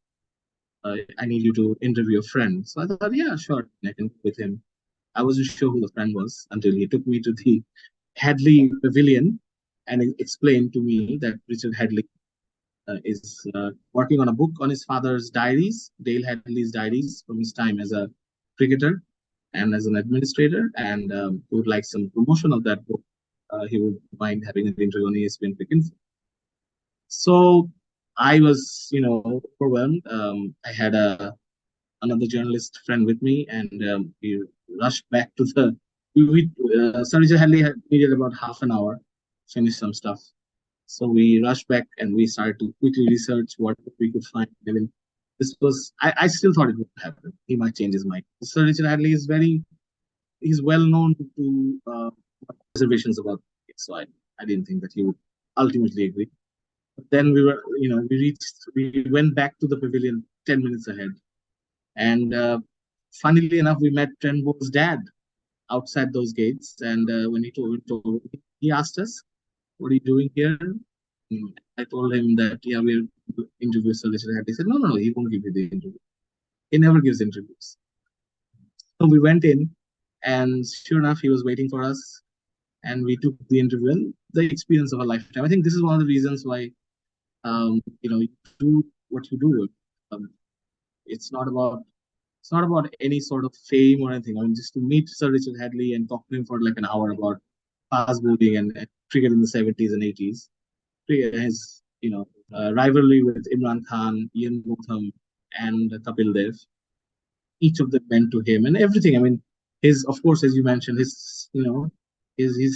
I need you to interview a friend. So I thought, yeah, sure, I can with him. I wasn't sure who the friend was until he took me to the Hadley Pavilion and explained to me that Richard Hadley is working on a book on his father's diaries, Dale Hadley's diaries from his time as a cricketer and as an administrator, and he would like some promotion of that book. He would mind having an interview on ESPNCricinfo. So I was, overwhelmed. I had another journalist friend with me, and we rushed back to the. Sir Richard Hadley had needed about half an hour to finish some stuff. So we rushed back and we started to quickly research what we could find. I mean, this was, I still thought it would happen. He might change his mind. Sir Richard Hadley he's well known to reservations about it. So I didn't think that he would ultimately agree. But then we went back to the pavilion 10 minutes ahead. And funnily enough, we met Turnbull's dad outside those gates. And when he asked us, what are you doing here? I told him that, yeah, we're interview Sir Richard Hadley. He said, no, he won't give you the interview. He never gives interviews. So we went in, and sure enough, he was waiting for us, and we took the interview. And the experience of a lifetime. I think this is one of the reasons why, you do what you do. Um, it's not about any sort of fame or anything. I mean, just to meet Sir Richard Hadley and talk to him for like an hour about fast bowling and cricket in the 70s and 80s. His rivalry with Imran Khan, Ian Botham, and Kapil Dev. Each of them meant to him and everything. I mean, of course, as you mentioned, his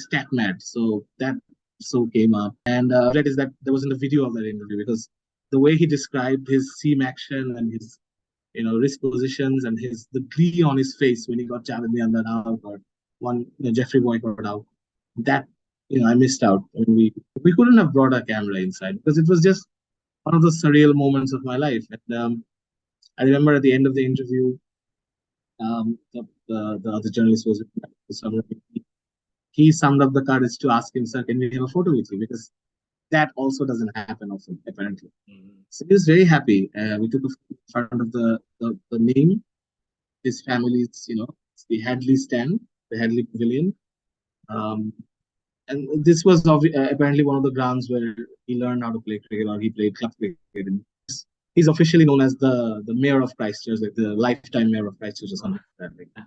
stat mad. So that so came up. And that is that there wasn't a video of that interview because the way he described his seam action and his wrist positions and the glee on his face when he got Javed out or Jeffrey Boycott out. That I missed out. I mean, we couldn't have brought a camera inside because it was just one of the surreal moments of my life. And I remember at the end of the interview, the other journalist was he summed up the courage to ask him, "Sir, can we have a photo with you?" Because that also doesn't happen often, apparently. So he was very happy. We took a photo in front of the name, his family's, it's the Hadley stand, the Hadley Pavilion. And this was apparently one of the grounds where he learned how to play cricket, or he played club cricket. And he's officially known as the mayor of Christchurch, like the lifetime mayor of Christchurch or something like that. Like,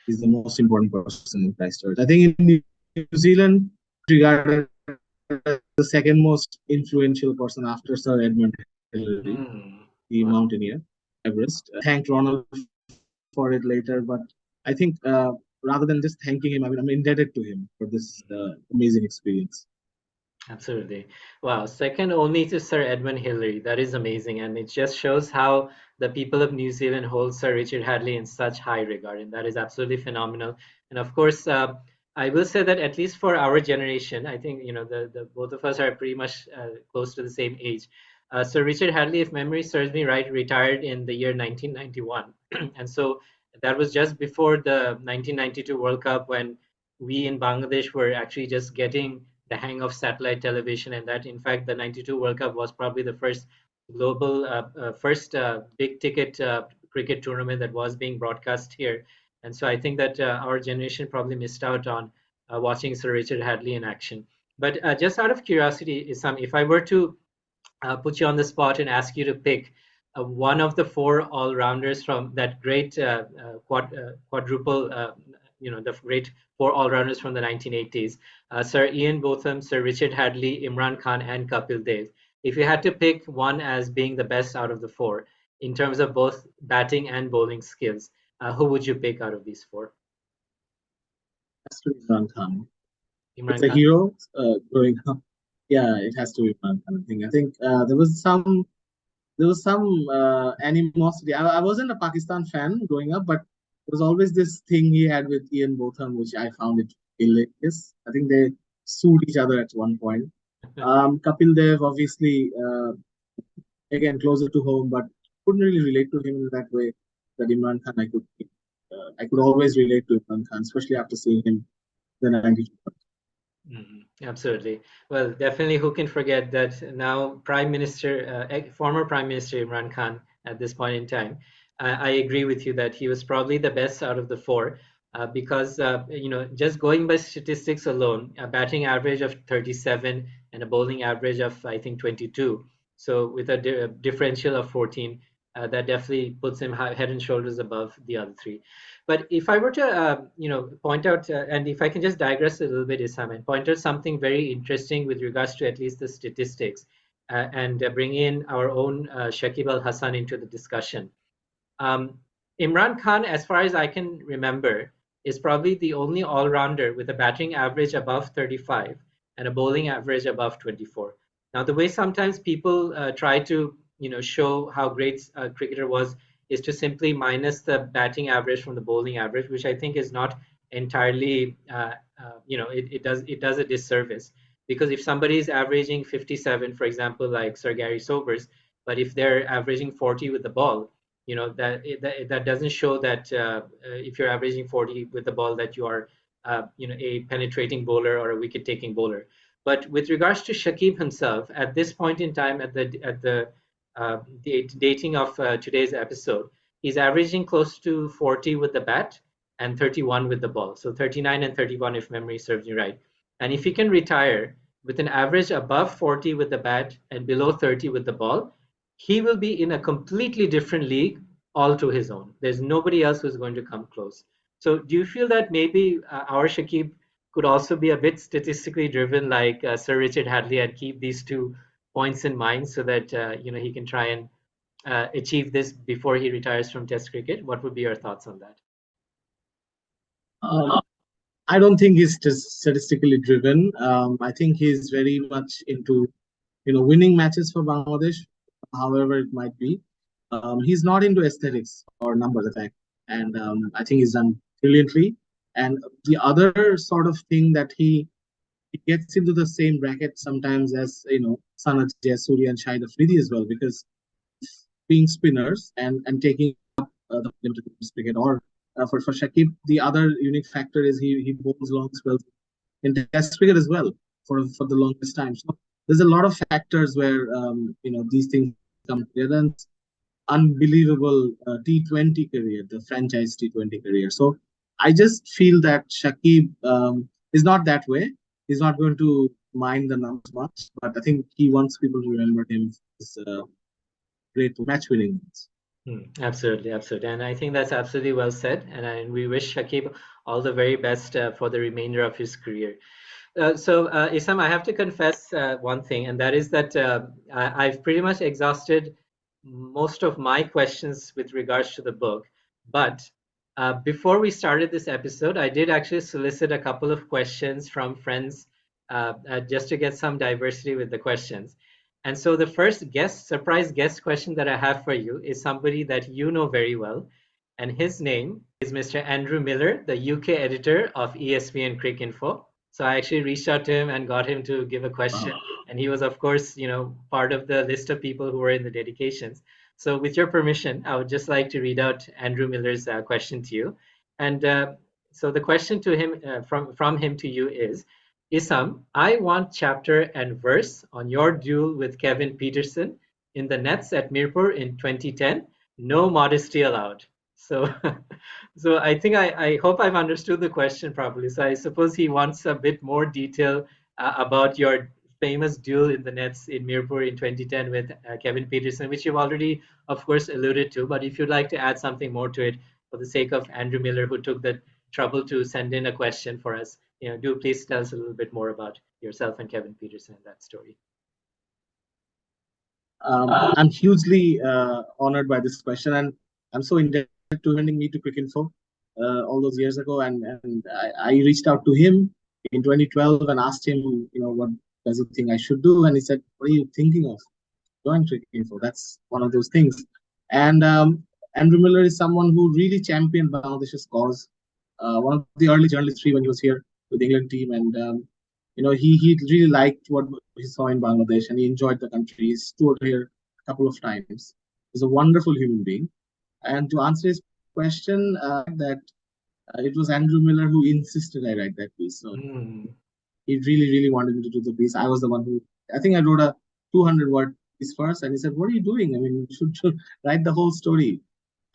he's the most important person in Christchurch. I think in New Zealand, regarded as the second most influential person after Sir Edmund Hillary, the mountaineer, Everest. Thanked Ronald for it later, but I think rather than just thanking him, I mean, I'm indebted to him for this amazing experience. Absolutely. Wow. Second only to Sir Edmund Hillary. That is amazing. And it just shows how the people of New Zealand hold Sir Richard Hadley in such high regard. And that is absolutely phenomenal. And of course, I will say that at least for our generation, I think, the both of us are pretty much close to the same age. Sir Richard Hadley, if memory serves me right, retired in the year 1991. And so that was just before the 1992 World Cup when we in Bangladesh were actually just getting the hang of satellite television, and that in fact the 92 World Cup was probably the first global first big ticket cricket tournament that was being broadcast here. And so I think that our generation probably missed out on watching Sir Richard Hadley in action. But just out of curiosity, Isam, if I were to put you on the spot and ask you to pick one of the four all-rounders from that great quadruple the great four all-rounders from the 1980s, Sir Ian Botham, Sir Richard Hadlee, Imran Khan, and Kapil Dev. If you had to pick one as being the best out of the four in terms of both batting and bowling skills, who would you pick out of these four? Has to be Imran Khan. It's Imran a Khan. hero growing up. Yeah, it has to be Imran Khan. I think there was some animosity. I wasn't a Pakistan fan growing up, but there was always this thing he had with Ian Botham, which I found it hilarious. I think they sued each other at one point. Kapil Dev, obviously, again closer to home, but couldn't really relate to him in that way. That Imran Khan, I could always relate to Imran Khan, especially after seeing him the 92. Absolutely. Well, definitely, who can forget that now former Prime Minister Imran Khan at this point in time. I agree with you that he was probably the best out of the four because, just going by statistics alone, a batting average of 37 and a bowling average of, I think, 22. So with a differential of 14, that definitely puts him head and shoulders above the other three. But if I were to, point out, and if I can just digress a little bit, Isam, and point out something very interesting with regards to at least the statistics, and bring in our own Shakib Al-Hasan into the discussion. Um, Imran Khan, as far as I can remember, is probably the only all-rounder with a batting average above 35 and a bowling average above 24. Now, the way sometimes people try to, show how great a cricketer was is to simply minus the batting average from the bowling average, which I think is not entirely, it does a disservice. Because if somebody is averaging 57, for example, like Sir Gary Sobers, but if they're averaging 40 with the ball, that doesn't show that if you're averaging 40 with the ball that you are a penetrating bowler or a wicket taking bowler. But with regards to Shakib himself, at this point in time, at the dating of today's episode, he's averaging close to 40 with the bat and 31 with the ball. So 39 and 31 if memory serves me right. And if he can retire with an average above 40 with the bat and below 30 with the ball, he will be in a completely different league all to his own. There's nobody else who's going to come close. So, do you feel that maybe our Shakib could also be a bit statistically driven, like Sir Richard Hadlee, and keep these two points in mind so that he can try and achieve this before he retires from Test cricket? What would be your thoughts on that? Um, I don't think he's just statistically driven. I think he's very much into winning matches for Bangladesh, however it might be. He's not into aesthetics or numbers attack, and I think he's done brilliantly. And the other sort of thing that he gets into the same bracket sometimes as Sanat Jayasuri and Shahid Afridi as well, because being spinners and taking the limited cricket. Or for Shakib, the other unique factor is he bowls long spells in Test cricket as well for the longest time. So there's a lot of factors where these things come together. And unbelievable T20 career, the franchise T20 career. So I just feel that Shakib is not that way. He's not going to mind the numbers much, but I think he wants people to remember him as great match winning. Absolutely, absolutely. And I think that's absolutely well said. And we wish Shakib all the very best for the remainder of his career. So, Isam, I have to confess one thing, and that is that I've pretty much exhausted most of my questions with regards to the book. But before we started this episode, I did actually solicit a couple of questions from friends just to get some diversity with the questions. And so the first surprise guest question that I have for you is somebody that you know very well. And his name is Mr. Andrew Miller, the UK editor of ESPNCricinfo. So I actually reached out to him and got him to give a question. And he was, of course, part of the list of people who were in the dedications. So with your permission, I would just like to read out Andrew Miller's question to you. And so the question to him, from him to you is, Isam, I want chapter and verse on your duel with Kevin Pietersen in the nets at Mirpur in 2010. No modesty allowed. So, so I think I hope I've understood the question properly. So I suppose he wants a bit more detail about your famous duel in the nets in Mirpur in 2010 with Kevin Pietersen, which you've already, of course, alluded to. But if you'd like to add something more to it, for the sake of Andrew Miller, who took the trouble to send in a question for us, do please tell us a little bit more about yourself and Kevin Pietersen and that story. I'm hugely honored by this question, and I'm so indebted to sending me to Cricinfo all those years ago. And I reached out to him in 2012 and asked him, what does he think I should do? And he said, "What are you thinking of? Join Cricinfo." That's one of those things. And Andrew Miller is someone who really championed Bangladesh's cause. One of the early journalists when he was here with the England team, and he really liked what he saw in Bangladesh, and he enjoyed the country. He's toured here a couple of times. He's a wonderful human being. And to answer his question, that it was Andrew Miller who insisted I write that piece. So he really, really wanted me to do the piece. I was the one who, I think I wrote a 200-word piece first, and he said, "What are you doing? I mean, you should write the whole story."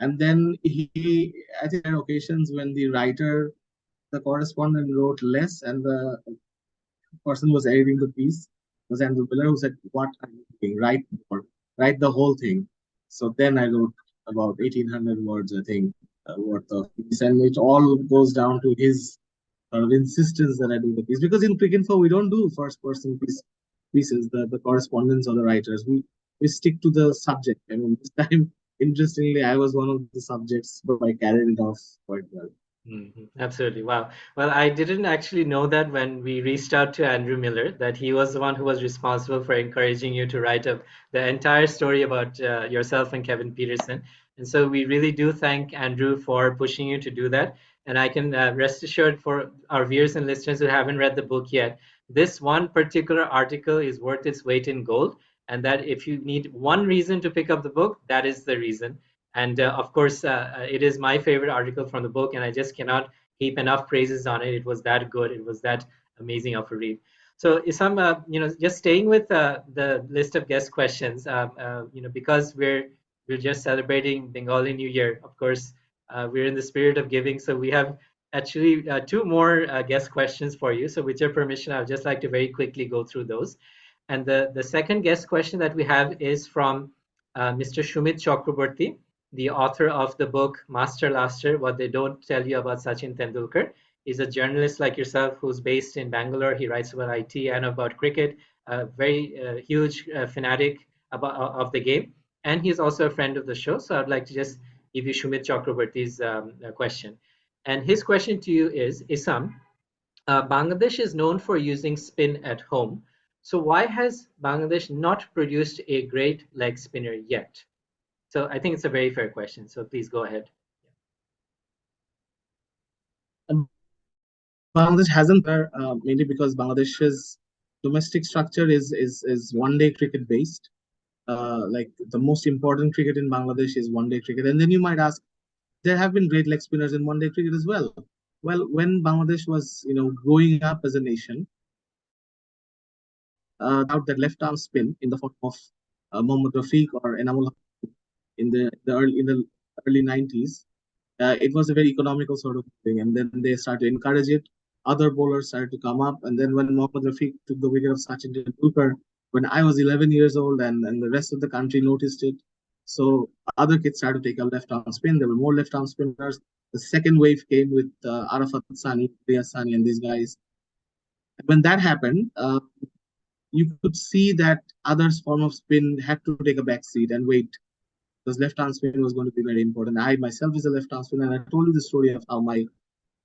And then I think there are occasions when the correspondent wrote less, and the person was editing the piece was Andrew Miller, who said, "What are you doing? Write more, write the whole thing." So then I wrote about 1,800 words, I think, worth of piece, and it all goes down to his sort of insistence that I do the piece. Because in Cricinfo, we don't do first-person pieces, the correspondents or the writers. We stick to the subject. I mean, this time, interestingly, I was one of the subjects, but I carried it off quite well. Absolutely. Wow. Well, I didn't actually know that when we reached out to Andrew Miller, that he was the one who was responsible for encouraging you to write up the entire story about yourself and Kevin Pietersen. And so we really do thank Andrew for pushing you to do that. And I can rest assured for our viewers and listeners who haven't read the book yet, this one particular article is worth its weight in gold. And that if you need one reason to pick up the book, that is the reason. And of course, it is my favorite article from the book, and I just cannot heap enough praises on it. It was that good. It was that amazing of a read. So, Isam, just staying with the list of guest questions, because we're just celebrating Bengali New Year. Of course, we're in the spirit of giving, so we have actually two more guest questions for you. So, with your permission, I'd just like to very quickly go through those. And the second guest question that we have is from Mr. Shumit Chakraborty, the author of the book Master Laster, What They Don't Tell You About Sachin Tendulkar. He's a journalist like yourself who's based in Bangalore. He writes about IT and about cricket, a very huge fanatic of the game. And he's also a friend of the show. So I'd like to just give you Shumit Chakraborty's question. And his question to you is, Isam, Bangladesh is known for using spin at home. So why has Bangladesh not produced a great leg spinner yet? So I think it's a very fair question. So please go ahead. Bangladesh hasn't, mainly because Bangladesh's domestic structure is one-day cricket based. Like the most important cricket in Bangladesh is one-day cricket. And then you might ask, there have been great leg spinners in one-day cricket as well. Well, when Bangladesh was, growing up as a nation, out that left-arm spin in the form of Mohammad Rafiq or Enamul in the early 90s, it was a very economical sort of thing. And then they started to encourage it. Other bowlers started to come up. And then when Mohammad Rafiq took the wicket of Sachin Tendulkar, when I was 11 years old and the rest of the country noticed it, so other kids started to take a left-arm spin. There were more left-arm spinners. The second wave came with Arafat Sani, Riyaz Sani, and these guys. When that happened, you could see that others' form of spin had to take a back seat and wait, because left-arm spin was going to be very important. I myself is a left-arm spinner, and I told you the story of how my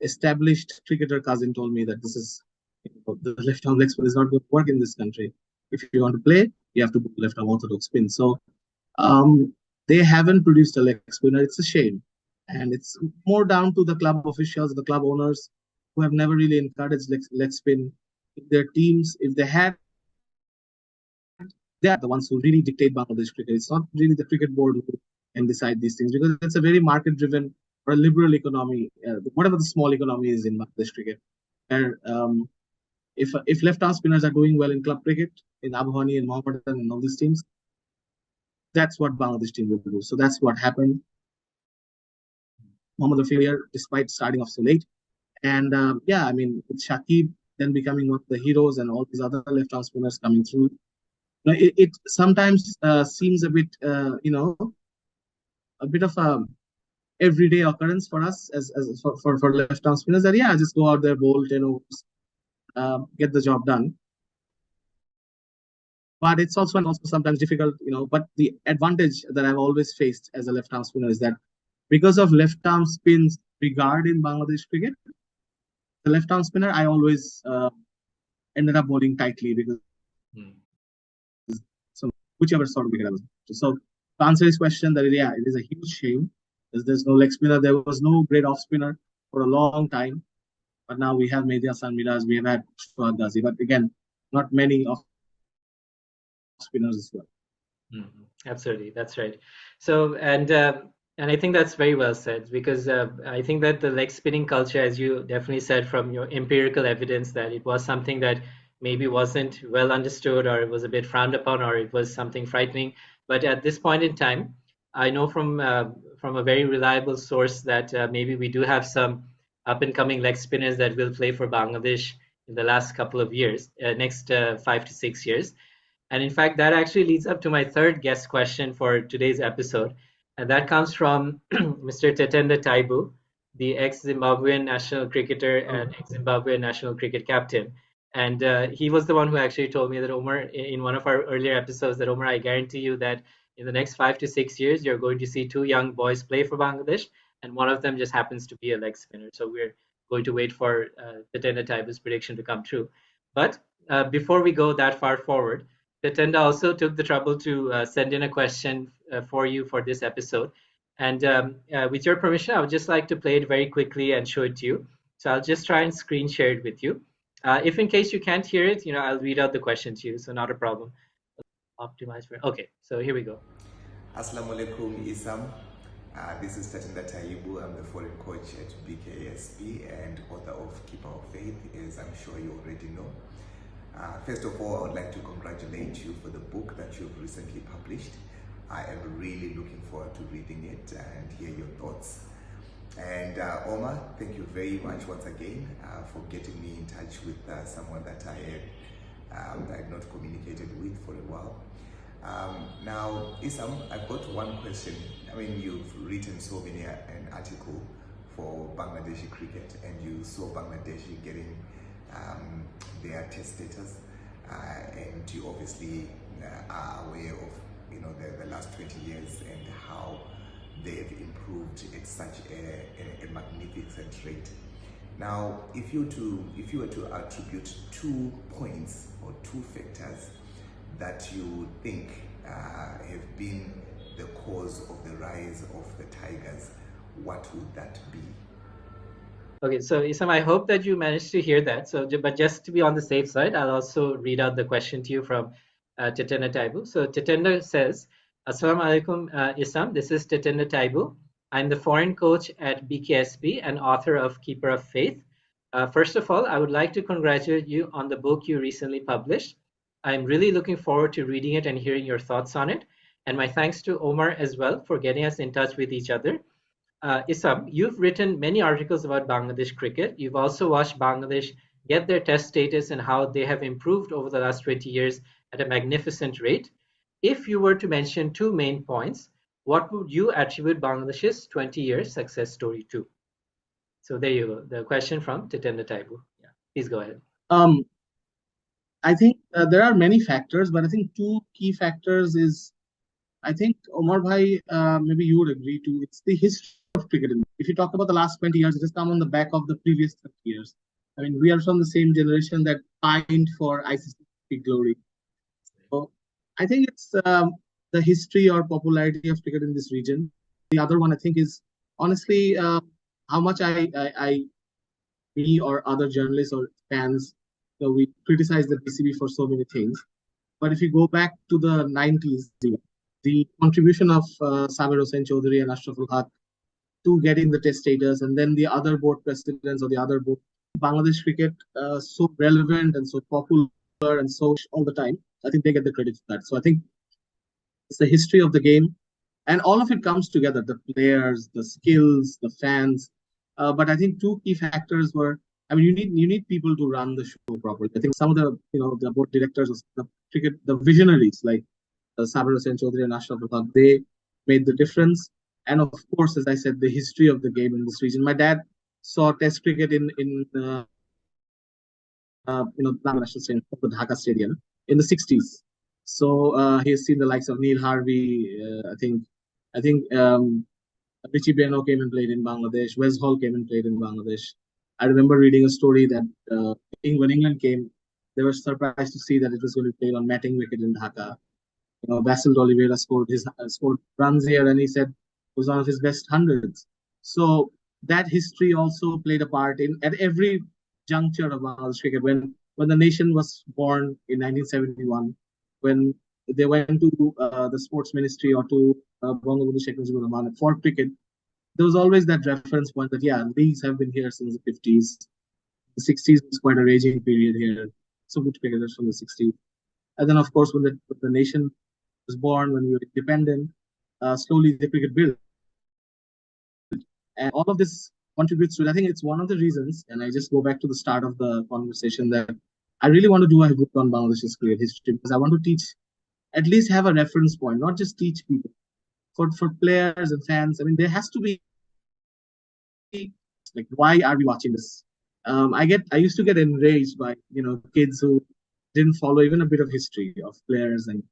established cricketer cousin told me that the left-arm leg spin is not going to work in this country. If you want to play, you have to put left-arm orthodox spin. So they haven't produced a leg spinner. It's a shame. And it's more down to the club officials, the club owners, who have never really encouraged leg spin in their teams. If they had, they are the ones who really dictate Bangladesh cricket. It's not really the cricket board who can decide these things, because it's a very market-driven or a liberal economy, whatever the small economy is in Bangladesh cricket. Where if left-arm spinners are doing well in club cricket, in Abhani and Mohammedan and all these teams, that's what Bangladesh team will do. So that's what happened. Mohammad Rafiq, despite starting off so late, and I mean, with Shakib then becoming one of the heroes and all these other left-arm spinners coming through, it sometimes seems a bit, a bit of a everyday occurrence for us as for left arm spinners. That yeah, just go out there, bolt, get the job done. But it's also sometimes difficult, But the advantage that I've always faced as a left arm spinner is that because of left arm spins regard in Bangladesh cricket, the left arm spinner, I always ended up bowling tightly because so whichever sort of wicket I was. So to answer his question, that yeah, it is a huge shame. There's no leg spinner. There was no great off spinner for a long time. But now we have Mehdi Hasan Miraz, we have had Gazi, but again, not many off spinners as well. Absolutely, that's right. So, and I think that's very well said, because I think that the leg spinning culture, as you definitely said from your empirical evidence, that it was something that maybe wasn't well understood, or it was a bit frowned upon, or it was something frightening. But at this point in time, I know from a very reliable source that maybe we do have some up and coming leg spinners that will play for Bangladesh in the last couple of years, next 5 to 6 years. And in fact, that actually leads up to my third guest question for today's episode. And that comes from Mr. Tetenda Taibu, the ex-Zimbabwean national cricketer and ex-Zimbabwean national cricket captain. And he was the one who actually told me that, Omar, in one of our earlier episodes, that, Omar, I guarantee you that in the next 5 to 6 years, you're going to see two young boys play for Bangladesh, and one of them just happens to be a leg spinner. So we're going to wait for Tetenda Taibu's prediction to come true. But before we go that far forward, Tatenda also took the trouble to send in a question for you for this episode. And with your permission, I would just like to play it very quickly and show it to you. So I'll just try and screen share it with you. If in case you can't hear it, I'll read out the question to you. So not a problem. Optimize for. Okay, so here we go. Assalamu alaikum, Isam. This is Tatenda Taibu. I'm the foreign coach at BKSP and author of Keeper of Faith, as I'm sure you already know. First of all, I would like to congratulate you for the book that you've recently published. I am really looking forward to reading it and hear your thoughts. And Omar, thank you very much once again for getting me in touch with someone that I had not communicated with for a while. Now, Isam, I've got one question. I mean, you've written so many an article for Bangladeshi cricket, and you saw Bangladeshi getting their test status, and you obviously are aware of the last 20 years and how they've improved at such a magnificent rate. Now, if you were to attribute 2 points or 2 factors that you think have been the cause of the rise of the Tigers, what would that be? Okay, so Isam, I hope that you managed to hear that. So, but just to be on the safe side, I'll also read out the question to you from Tetenda Taibu. So Tetenda says, Assalamu alaikum, Isam. This is Tetenda Taibu. I'm the foreign coach at BKSP and author of Keeper of Faith. First of all, I would like to congratulate you on the book you recently published. I'm really looking forward to reading it and hearing your thoughts on it. And my thanks to Omar as well for getting us in touch with each other. Isam, you've written many articles about Bangladesh cricket. You've also watched Bangladesh get their test status and how they have improved over the last 20 years at a magnificent rate. If you were to mention 2 main points, what would you attribute Bangladesh's 20-year success story to? So there you go. The question from Tetenda Taibu. Yeah, please go ahead. I think there are many factors, but I think 2 key factors is, I think, Omar Bhai, maybe you would agree to, it's the history of cricket. If you talk about the last 20 years, it has come on the back of the previous 30 years. I mean, we are from the same generation that pined for ICC glory. So I think it's the history or popularity of cricket in this region. The other one, I think, is honestly how much me or other journalists or fans, we criticize the BCB for so many things. But if you go back to the 90s, the contribution of Saber Hossain Chaudhary and Ashraful Haq to getting the test status, and then the other board presidents or the other board, Bangladesh cricket so relevant and so popular and so all the time, I think they get the credit for that. So I think it's the history of the game, and all of it comes together, the players, the skills, the fans. But I think 2 key factors were, I mean, you need people to run the show properly. I think some of the the board directors of the cricket, the visionaries like Saber Hossain Chaudhary and Ashraful Haq, they made the difference. and of course, as I said, the history of the game in this region. My dad saw Test cricket National Stadium, the Dhaka Stadium, in the 60s. So he has seen the likes of Neil Harvey. I think Richie Beno came and played in Bangladesh. Wes Hall came and played in Bangladesh. I remember reading a story that when England came, they were surprised to see that it was going to be played on matting wicket in Dhaka. Basil Oliveira scored runs here, and he said it was one of his best hundreds. So that history also played a part in at every juncture of Bangladesh cricket. When the nation was born in 1971, when they went to the sports ministry or to Bangabandhu Sheikh Mujibur Rahman for cricket, there was always that reference point that leagues have been here since the 50s. The 60s was quite a raging period here. So good cricketers from the 60s. And then, of course, when the nation was born, when we were independent, slowly the cricket built. And all of this contributes to it. I think it's one of the reasons, and I just go back to the start of the conversation, that I really want to do a book on Bangladesh's cricket history, because I want to teach, at least have a reference point, not just teach people. For players and fans, I mean, there has to be, like, why are we watching this? I used to get enraged by kids who didn't follow even a bit of history of players, and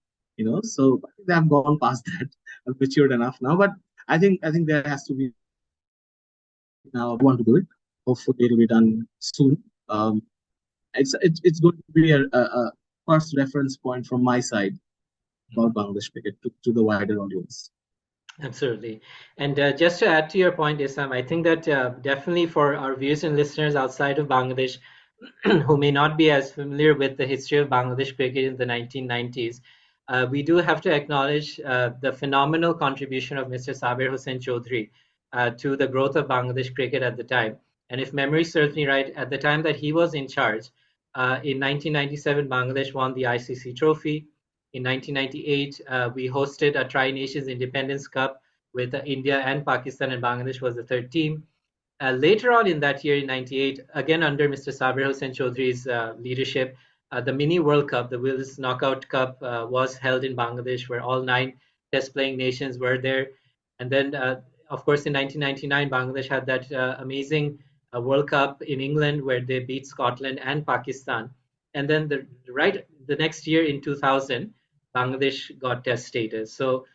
so I think I've gone past that. I'm matured enough now, but I think there has to be, now I want to do it. Hopefully it'll be done soon. It's going to be a first reference point from my side about Bangladesh cricket to the wider audience. Absolutely. And just to add to your point, Isam, I think that definitely for our viewers and listeners outside of Bangladesh who may not be as familiar with the history of Bangladesh cricket in the 1990s, we do have to acknowledge the phenomenal contribution of Mr. Sabir Hossain Chaudhry to the growth of Bangladesh cricket at the time. And if memory serves me right, at the time that he was in charge, in 1997, Bangladesh won the ICC trophy. In 1998, we hosted a Tri-Nations Independence Cup with India and Pakistan, and Bangladesh was the third team. Later on in that year, in '98, again under Mr. Sabir Hossain Chaudhry's leadership, the Mini World Cup, the Wills Knockout Cup, was held in Bangladesh, where all 9 test-playing nations were there. And then, of course, in 1999, Bangladesh had that amazing World Cup in England, where they beat Scotland and Pakistan. And then the next year in 2000, Bangladesh got test status. So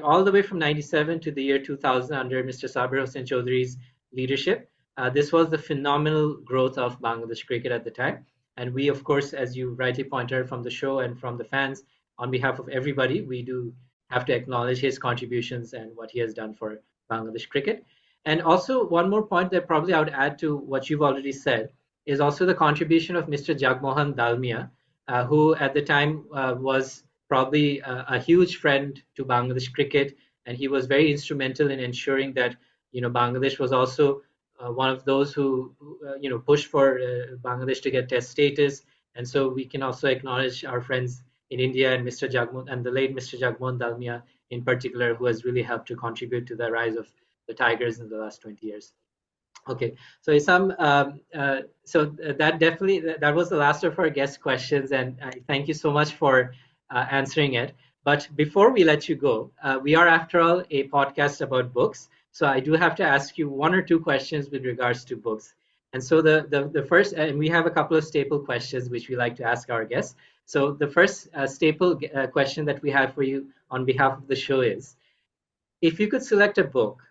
all the way from 97 to the year 2000 under Mr. Sabir Hossain Chaudhry's leadership. This was the phenomenal growth of Bangladesh cricket at the time. And we, of course, as you rightly pointed out from the show and from the fans, on behalf of everybody, we do have to acknowledge his contributions and what he has done for Bangladesh cricket. And also, one more point that probably I would add to what you've already said is also the contribution of Mr. Jagmohan Dalmia, who at the time was probably a huge friend to Bangladesh cricket, and he was very instrumental in ensuring that Bangladesh was also one of those who pushed for Bangladesh to get test status. And so we can also acknowledge our friends in India and Mr. Jagmohan and the late Mr. Jagmohan Dalmia in particular, who has really helped to contribute to the rise of the Tigers in the last 20 years. Okay, so Isam, that definitely that was the last of our guest questions, and I thank you so much for answering it. But before we let you go, we are, after all, a podcast about books, so I do have to ask you 1 or 2 questions with regards to books. And so the first, and we have a couple of staple questions which we like to ask our guests. So the first staple question that we have for you on behalf of the show is, if you could select a book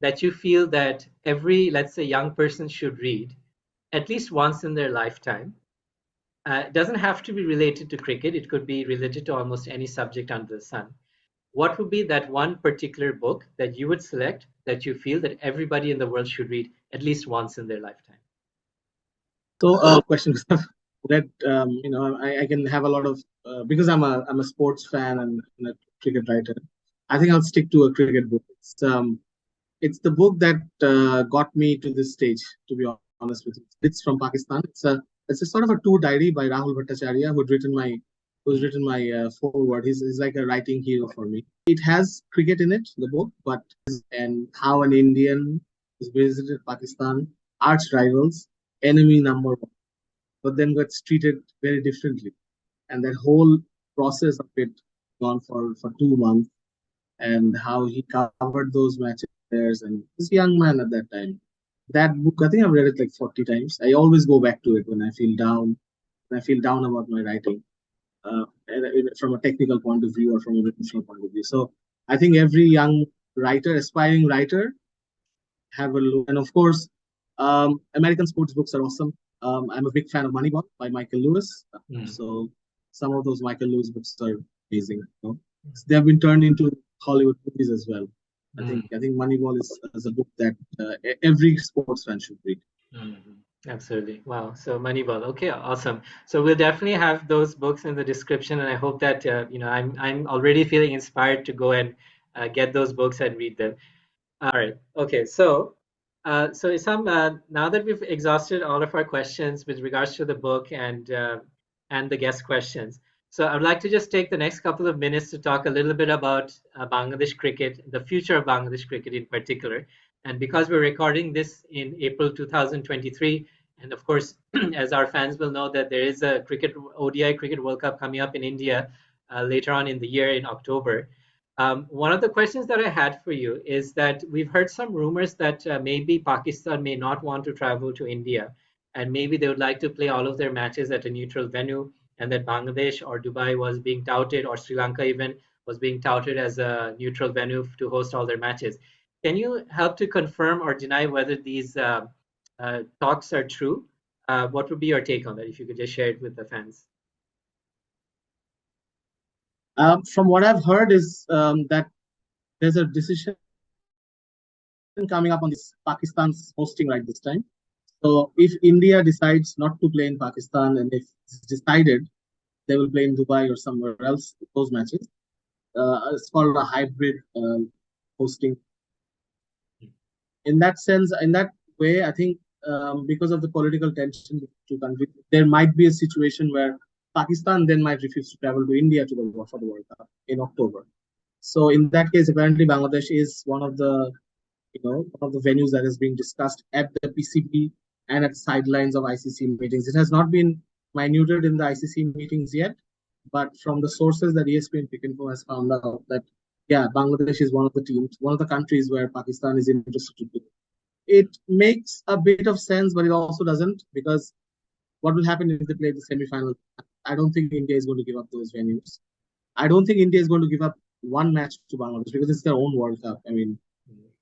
that you feel that every, let's say, young person should read at least once in their lifetime. It doesn't have to be related to cricket. It could be related to almost any subject under the sun. What would be that one particular book that you would select that you feel that everybody in the world should read at least once in their lifetime? So, question that I can have a lot of because I'm a sports fan and a cricket writer. I think I'll stick to a cricket book. It's the book that got me to this stage, to be honest with you. It's from Pakistan. It's a sort of a tour diary by Rahul Bhattacharya, who's written my foreword. He's like a writing hero for me. It has cricket in it, the book, and how an Indian who's visited Pakistan, arch rivals, enemy number 1, but then gets treated very differently. And that whole process of it gone for 2 months. and how he covered those matches. And this young man at that time. That book, I think I've read it like 40 times. I always go back to it when I feel down, when I feel down about my writing, from a technical point of view or from a professional point of view. So I think every young writer, aspiring writer, have a look. And of course, American sports books are awesome. I'm a big fan of Moneyball by Michael Lewis. So some of those Michael Lewis books are amazing. They have been turned into Hollywood movies as well. I think Moneyball is a book that every sports fan should read. Absolutely. Wow. So Moneyball. Okay, awesome. So we'll definitely have those books in the description, and I hope that I'm already feeling inspired to go and get those books and read them. All right. Okay. So Isam, now that we've exhausted all of our questions with regards to the book and the guest questions, so I would like to just take the next couple of minutes to talk a little bit about Bangladesh cricket, the future of Bangladesh cricket in particular. And because we're recording this in April 2023, and of course, as our fans will know, that there is a ODI Cricket World Cup coming up in India later on in the year in October. One of the questions that I had for you is that we've heard some rumors that maybe Pakistan may not want to travel to India, and maybe they would like to play all of their matches at a neutral venue, and that Bangladesh or Dubai was being touted, or Sri Lanka even was being touted as a neutral venue to host all their matches. Can you help to confirm or deny whether these talks are true? What would be your take on that, if you could just share it with the fans? From what I've heard is that there's a decision coming up on this Pakistan's hosting right this time. So if India decides not to play in Pakistan, and if it's decided they will play in Dubai or somewhere else, those matches, it's called a hybrid hosting. In that sense, in that way, I think because of the political tension between two countries, there might be a situation where Pakistan then might refuse to travel to India for the World Cup in October. So in that case, apparently Bangladesh is one of the venues that is being discussed at the PCB and at sidelines of ICC meetings. It has not been minuted in the ICC meetings yet, but from the sources that ESPNCricinfo has found out that yeah, Bangladesh is one of the teams, one of the countries where Pakistan is interested to play. It makes a bit of sense, but it also doesn't, because what will happen if they play the semi-final? I don't think India is going to give up those venues. I don't think India is going to give up one match to Bangladesh because it's their own World Cup. I mean,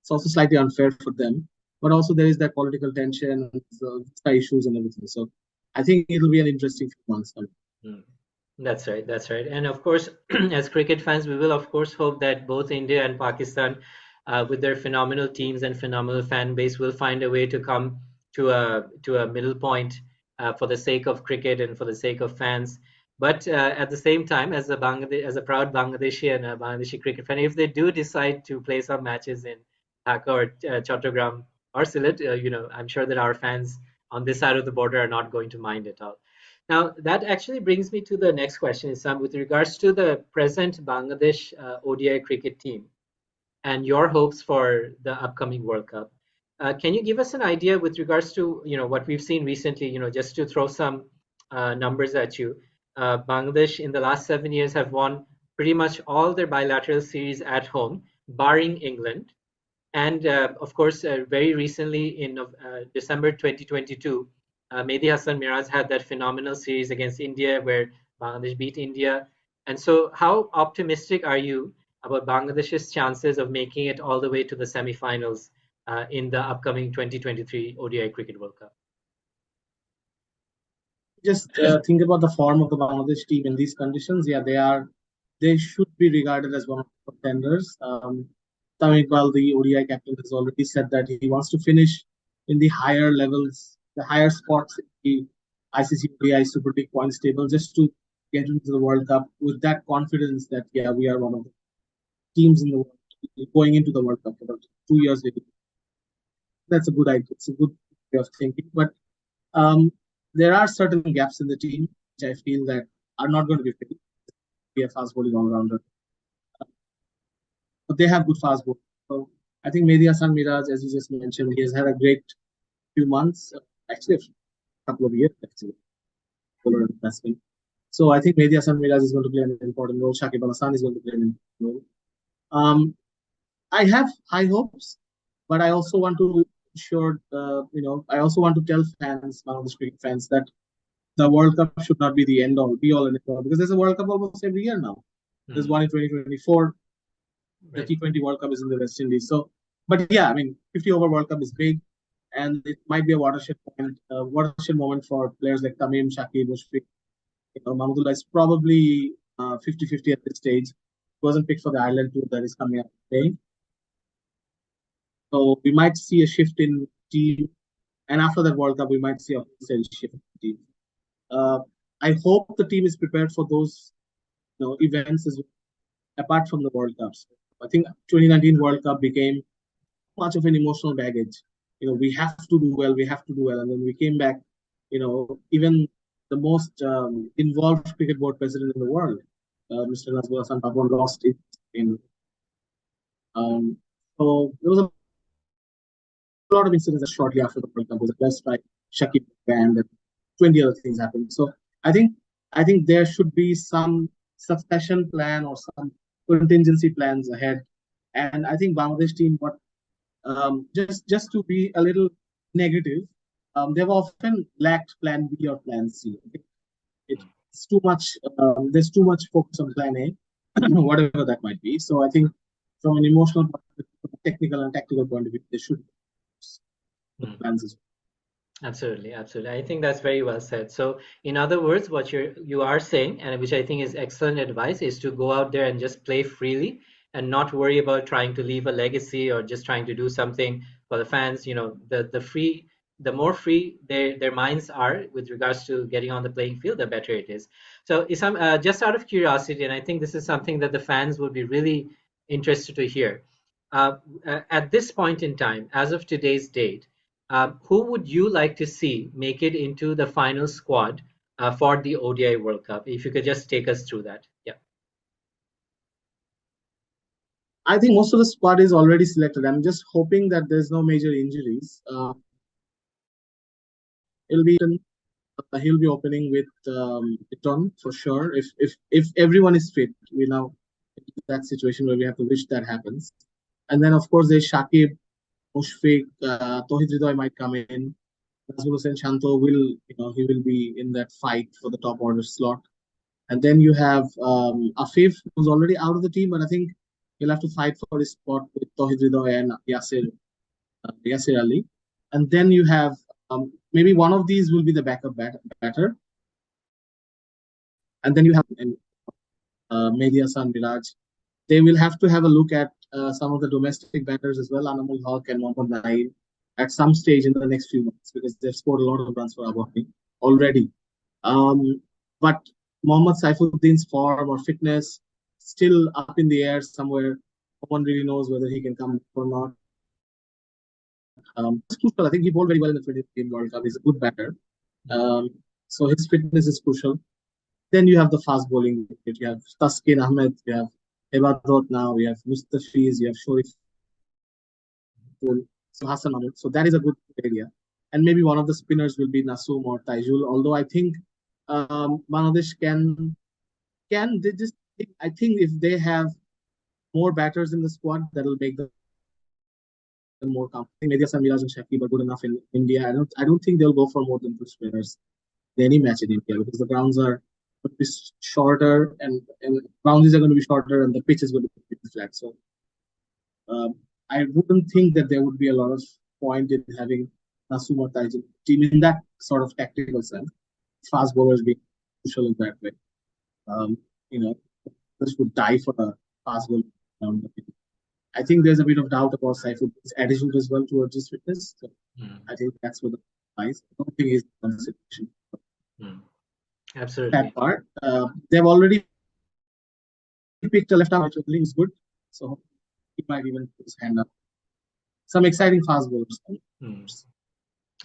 it's also slightly unfair for them, but also there is that political tension, the issues and everything. So I think it'll be an interesting few months coming. That's right. That's right. And of course, as cricket fans, we will of course hope that both India and Pakistan, with their phenomenal teams and phenomenal fan base, will find a way to come to a middle point for the sake of cricket and for the sake of fans. But at the same time, as a proud Bangladeshi and a Bangladeshi cricket fan, if they do decide to play some matches in Dhaka or Chattogram or Sylhet, I'm sure that our fans on this side of the border are not going to mind at all. Now, that actually brings me to the next question, Sam, with regards to the present Bangladesh ODI cricket team and your hopes for the upcoming World Cup. Can you give us an idea with regards to what we've seen recently? Just to throw some numbers at you, Bangladesh in the last 7 years have won pretty much all their bilateral series at home, barring England. And of course, very recently in December 2022, Mehdi Hassan Miraz had that phenomenal series against India where Bangladesh beat India. And so, how optimistic are you about Bangladesh's chances of making it all the way to the semi-finals in the upcoming 2023 ODI Cricket World Cup? Just think about the form of the Bangladesh team in these conditions. Yeah, they should be regarded as one of the contenders. Tamim Iqbal, the ODI captain, has already said that he wants to finish in the higher levels, the higher spots in the ICC ODI Super League points table, just to get into the World Cup with that confidence that yeah, we are one of the teams in the world going into the World Cup for 2 years later. That's a good idea. It's a good way of thinking, but there are certain gaps in the team which I feel that are not going to be filled. Be a fast bowling all rounder, but they have good fast bowling. So I think Mehdi Hassan Miraz, as you just mentioned, he has had a great few months, actually a couple of years actually, bowler investment. So I think Mehdi Hassan Miraz is going to play an important role. Shakib Al-Hasan is going to play an important role. Um, I have high hopes, but I also want to ensure, I also want to tell fans, Bangladesh cricket fans, that the World Cup should not be the end all, be all and end all, because there's a World Cup almost every year now. There's one in 2024. The Right. T20 World Cup is in the West Indies. So, but yeah, I mean, 50 over World Cup is big, and it might be a watershed moment for players like Tamim, Shakib, Mushfiq. Mahmudullah is probably 50-50 at this stage. He wasn't picked for the Ireland tour that is coming up today. So we might see a shift in team, and after that World Cup, we might see a wholesale shift in team. I hope the team is prepared for those events as well, apart from the World Cups. I think 2019 World Cup became much of an emotional baggage. We have to do well, we have to do well, and then we came back. Even the most involved cricket board president in the world, Mr. Al-Hasan, lost it in. So there was a lot of incidents shortly after the World Cup. Was a best by Shakib banned, and 20 other things happened. So I think there should be some succession plan or some contingency plans ahead. And I think Bangladesh team, what just to be a little negative, they've often lacked plan B or plan C. It's too much. There's too much focus on plan A, whatever that might be. So I think from an emotional, technical, and tactical point of view, they should plans as well. Absolutely, absolutely. I think that's very well said. So, in other words, what you are saying, and which I think is excellent advice, is to go out there and just play freely and not worry about trying to leave a legacy or just trying to do something for the fans. The more free their minds are with regards to getting on the playing field, the better it is. So, Isam, just out of curiosity, and I think this is something that the fans would be really interested to hear. Uh, at this point in time, as of today's date, who would you like to see make it into the final squad for the ODI World Cup? If you could just take us through that. Yeah. I think most of the squad is already selected. I'm just hoping that there's no major injuries. It'll be he'll be opening with Eton for sure. If everyone is fit, we now into that situation where we have to wish that happens. And then of course there's Shakib, Mushfiq, Tohid Hridoy might come in. Nazmul Hussain Shanto he will be in that fight for the top order slot. And then you have Afif, who's already out of the team, but I think he'll have to fight for his spot with Tohid Hridoy and Yasir Ali. And then you have maybe one of these will be the backup batter. And then you have Mehdi Hasan, Miraj. They will have to have a look at some of the domestic batters as well, Anamul Haq and Mohammad Naeem, at some stage in the next few months, because they've scored a lot of runs for Abu Dhabi already. But Mohammad Saifuddin's form or fitness still up in the air somewhere. No one really knows whether he can come or not. It's crucial. I think he bowled very well in the 20th World Cup. He's a good batter. So his fitness is crucial. Then you have the fast bowling. You have Taskin Ahmed, you have Ebadot now, we have Mustafiz, you have Shorif, so Hassan Mahmood. So that is a good area. And maybe one of the spinners will be Nasum or Taijul. Although I think Bangladesh they just, I think if they have more batters in the squad, that will make them more comfortable. Maybe some Miraj and Shakib are good enough in India. I don't think they'll go for more than two spinners in any match in India, because the grounds are going to be shorter and boundaries are going to be shorter and the pitch is going to be flat. So I wouldn't think that there would be a lot of point in having Nasum or Taijul team in that sort of tactical sense. Fast bowlers being crucial in that way. This would die for a fast bowler. I think there's a bit of doubt about Saifuddin's attitude as well towards his fitness. So I think that's what the lies. I don't think he's in the situation. Absolutely. That part. They've already picked a left arm, which I think is good. So he might even put his hand up. Some exciting fast bowlers.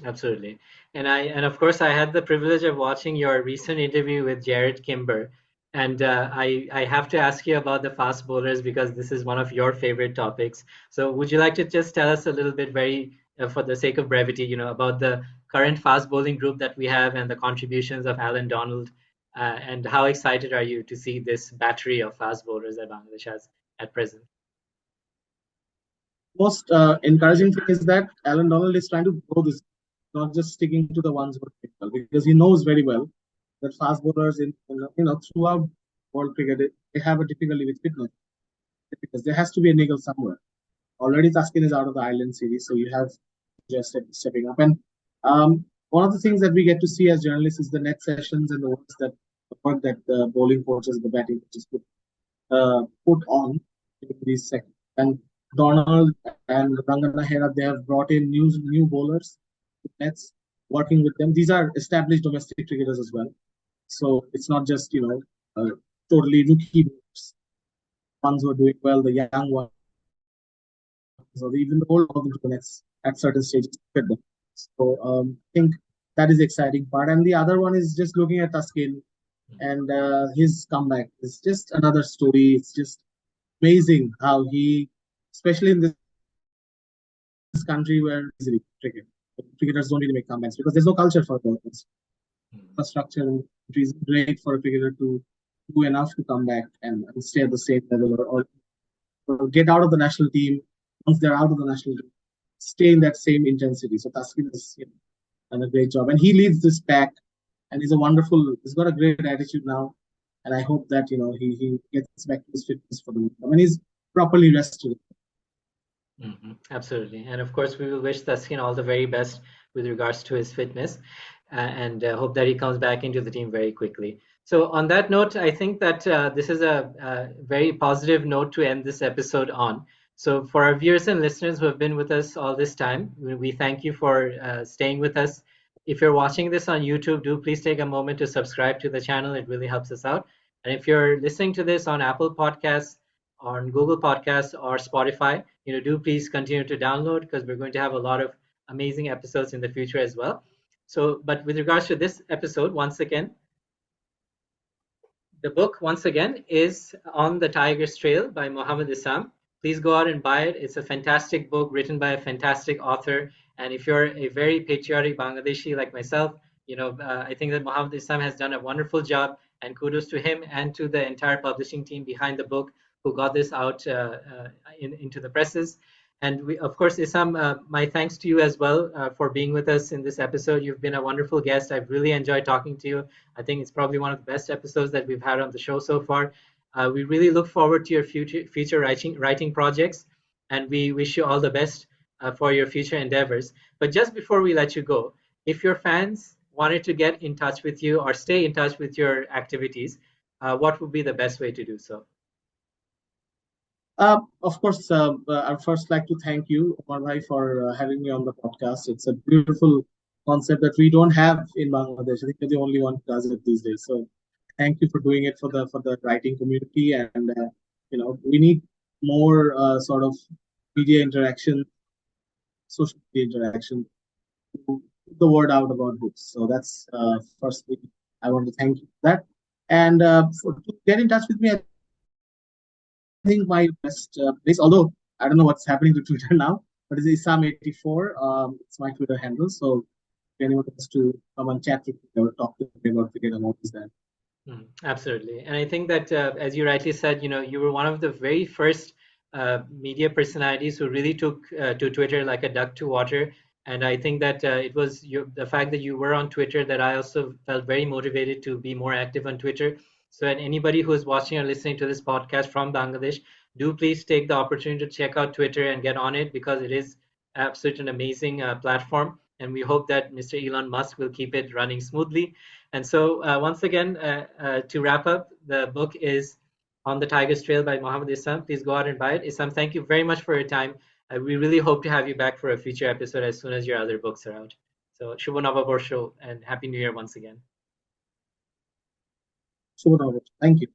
Absolutely. And of course I had the privilege of watching your recent interview with Jared Kimber. And I have to ask you about the fast bowlers, because this is one of your favorite topics. So would you like to just tell us a little bit, for the sake of brevity, about the current fast bowling group that we have and the contributions of Alan Donald, and how excited are you to see this battery of fast bowlers that Bangladesh has at present? most encouraging thing is that Alan Donald is trying to grow this, not just sticking to the ones who are critical, because he knows very well that fast bowlers throughout world cricket they have a difficulty with fitness because there has to be a niggle somewhere. Already Taskin is out of the Island series, so you have just stepping up. And one of the things that we get to see as journalists is the net sessions and the work that the bowling coaches, the batting coaches put on in these sections. And Donald and Ranganahera, they have brought in new bowlers, nets, working with them. These are established domestic cricketers as well. So it's not just, totally rookie bowlers, ones who are doing well, the young ones, or even the old ones at certain stages. So I think that is the exciting part. And the other one is just looking at Taskin and his comeback. It's just another story. It's just amazing how he, especially in this country where easily cricketers don't really make comebacks because there's no culture for it. Infrastructure in the country is great for a cricketer to do enough to come back and stay at the same level or get out of the national team. Once they're out of the national team, stay in that same intensity. So Taskin has done a great job. And he leads this pack and he's got a great attitude now. And I hope that, he gets back to his fitness for the World Cup. And he's properly rested. Absolutely. And of course, we will wish Taskin all the very best with regards to his fitness and hope that he comes back into the team very quickly. So on that note, I think that this is a very positive note to end this episode on. So for our viewers and listeners who have been with us all this time, we thank you for staying with us. If you're watching this on YouTube, do please take a moment to subscribe to the channel. It really helps us out. And if you're listening to this on Apple Podcasts, on Google Podcasts or Spotify, do please continue to download because we're going to have a lot of amazing episodes in the future as well. So, but with regards to this episode, once again, the book, once again, is On the Tiger's Trail by Mohammad Isam. Please go out and buy it. It's a fantastic book written by a fantastic author. And if you're a very patriotic Bangladeshi like myself, I think that Mohammad Isam has done a wonderful job. And kudos to him and to the entire publishing team behind the book who got this out into the presses. And we, of course, Isam, my thanks to you as well for being with us in this episode. You've been a wonderful guest. I've really enjoyed talking to you. I think it's probably one of the best episodes that we've had on the show so far. We really look forward to your future writing projects, and we wish you all the best for your future endeavors. But just before we let you go, if your fans wanted to get in touch with you or stay in touch with your activities, what would be the best way to do so? Of course, I'd first like to thank you, Omar, for having me on the podcast. It's a beautiful concept that we don't have in Bangladesh. I think you're the only one who does it these days. So thank you for doing it for the writing community. And, we need more sort of media interaction, social media interaction to put the word out about books. So that's firstly, I want to thank you for that. And to get in touch with me, I think my best place, although I don't know what's happening to Twitter now, but it's Isam84. It's my Twitter handle. So if anyone wants to come and chat with me or talk to me about cricket, I'm always there. Absolutely. And I think that, as you rightly said, you were one of the very first media personalities who really took to Twitter like a duck to water. And I think that it was the fact that you were on Twitter that I also felt very motivated to be more active on Twitter. So and anybody who is watching or listening to this podcast from Bangladesh, do please take the opportunity to check out Twitter and get on it because it is absolutely an amazing platform. And we hope that Mr. Elon Musk will keep it running smoothly. And so once again, to wrap up, the book is On the Tiger's Trail by Mohammad Isam. Please go out and buy it. Isam, thank you very much for your time. We really hope to have you back for a future episode as soon as your other books are out. So Shubho Navaborsho and Happy New Year once again. Shubho Navaborsho. Thank you.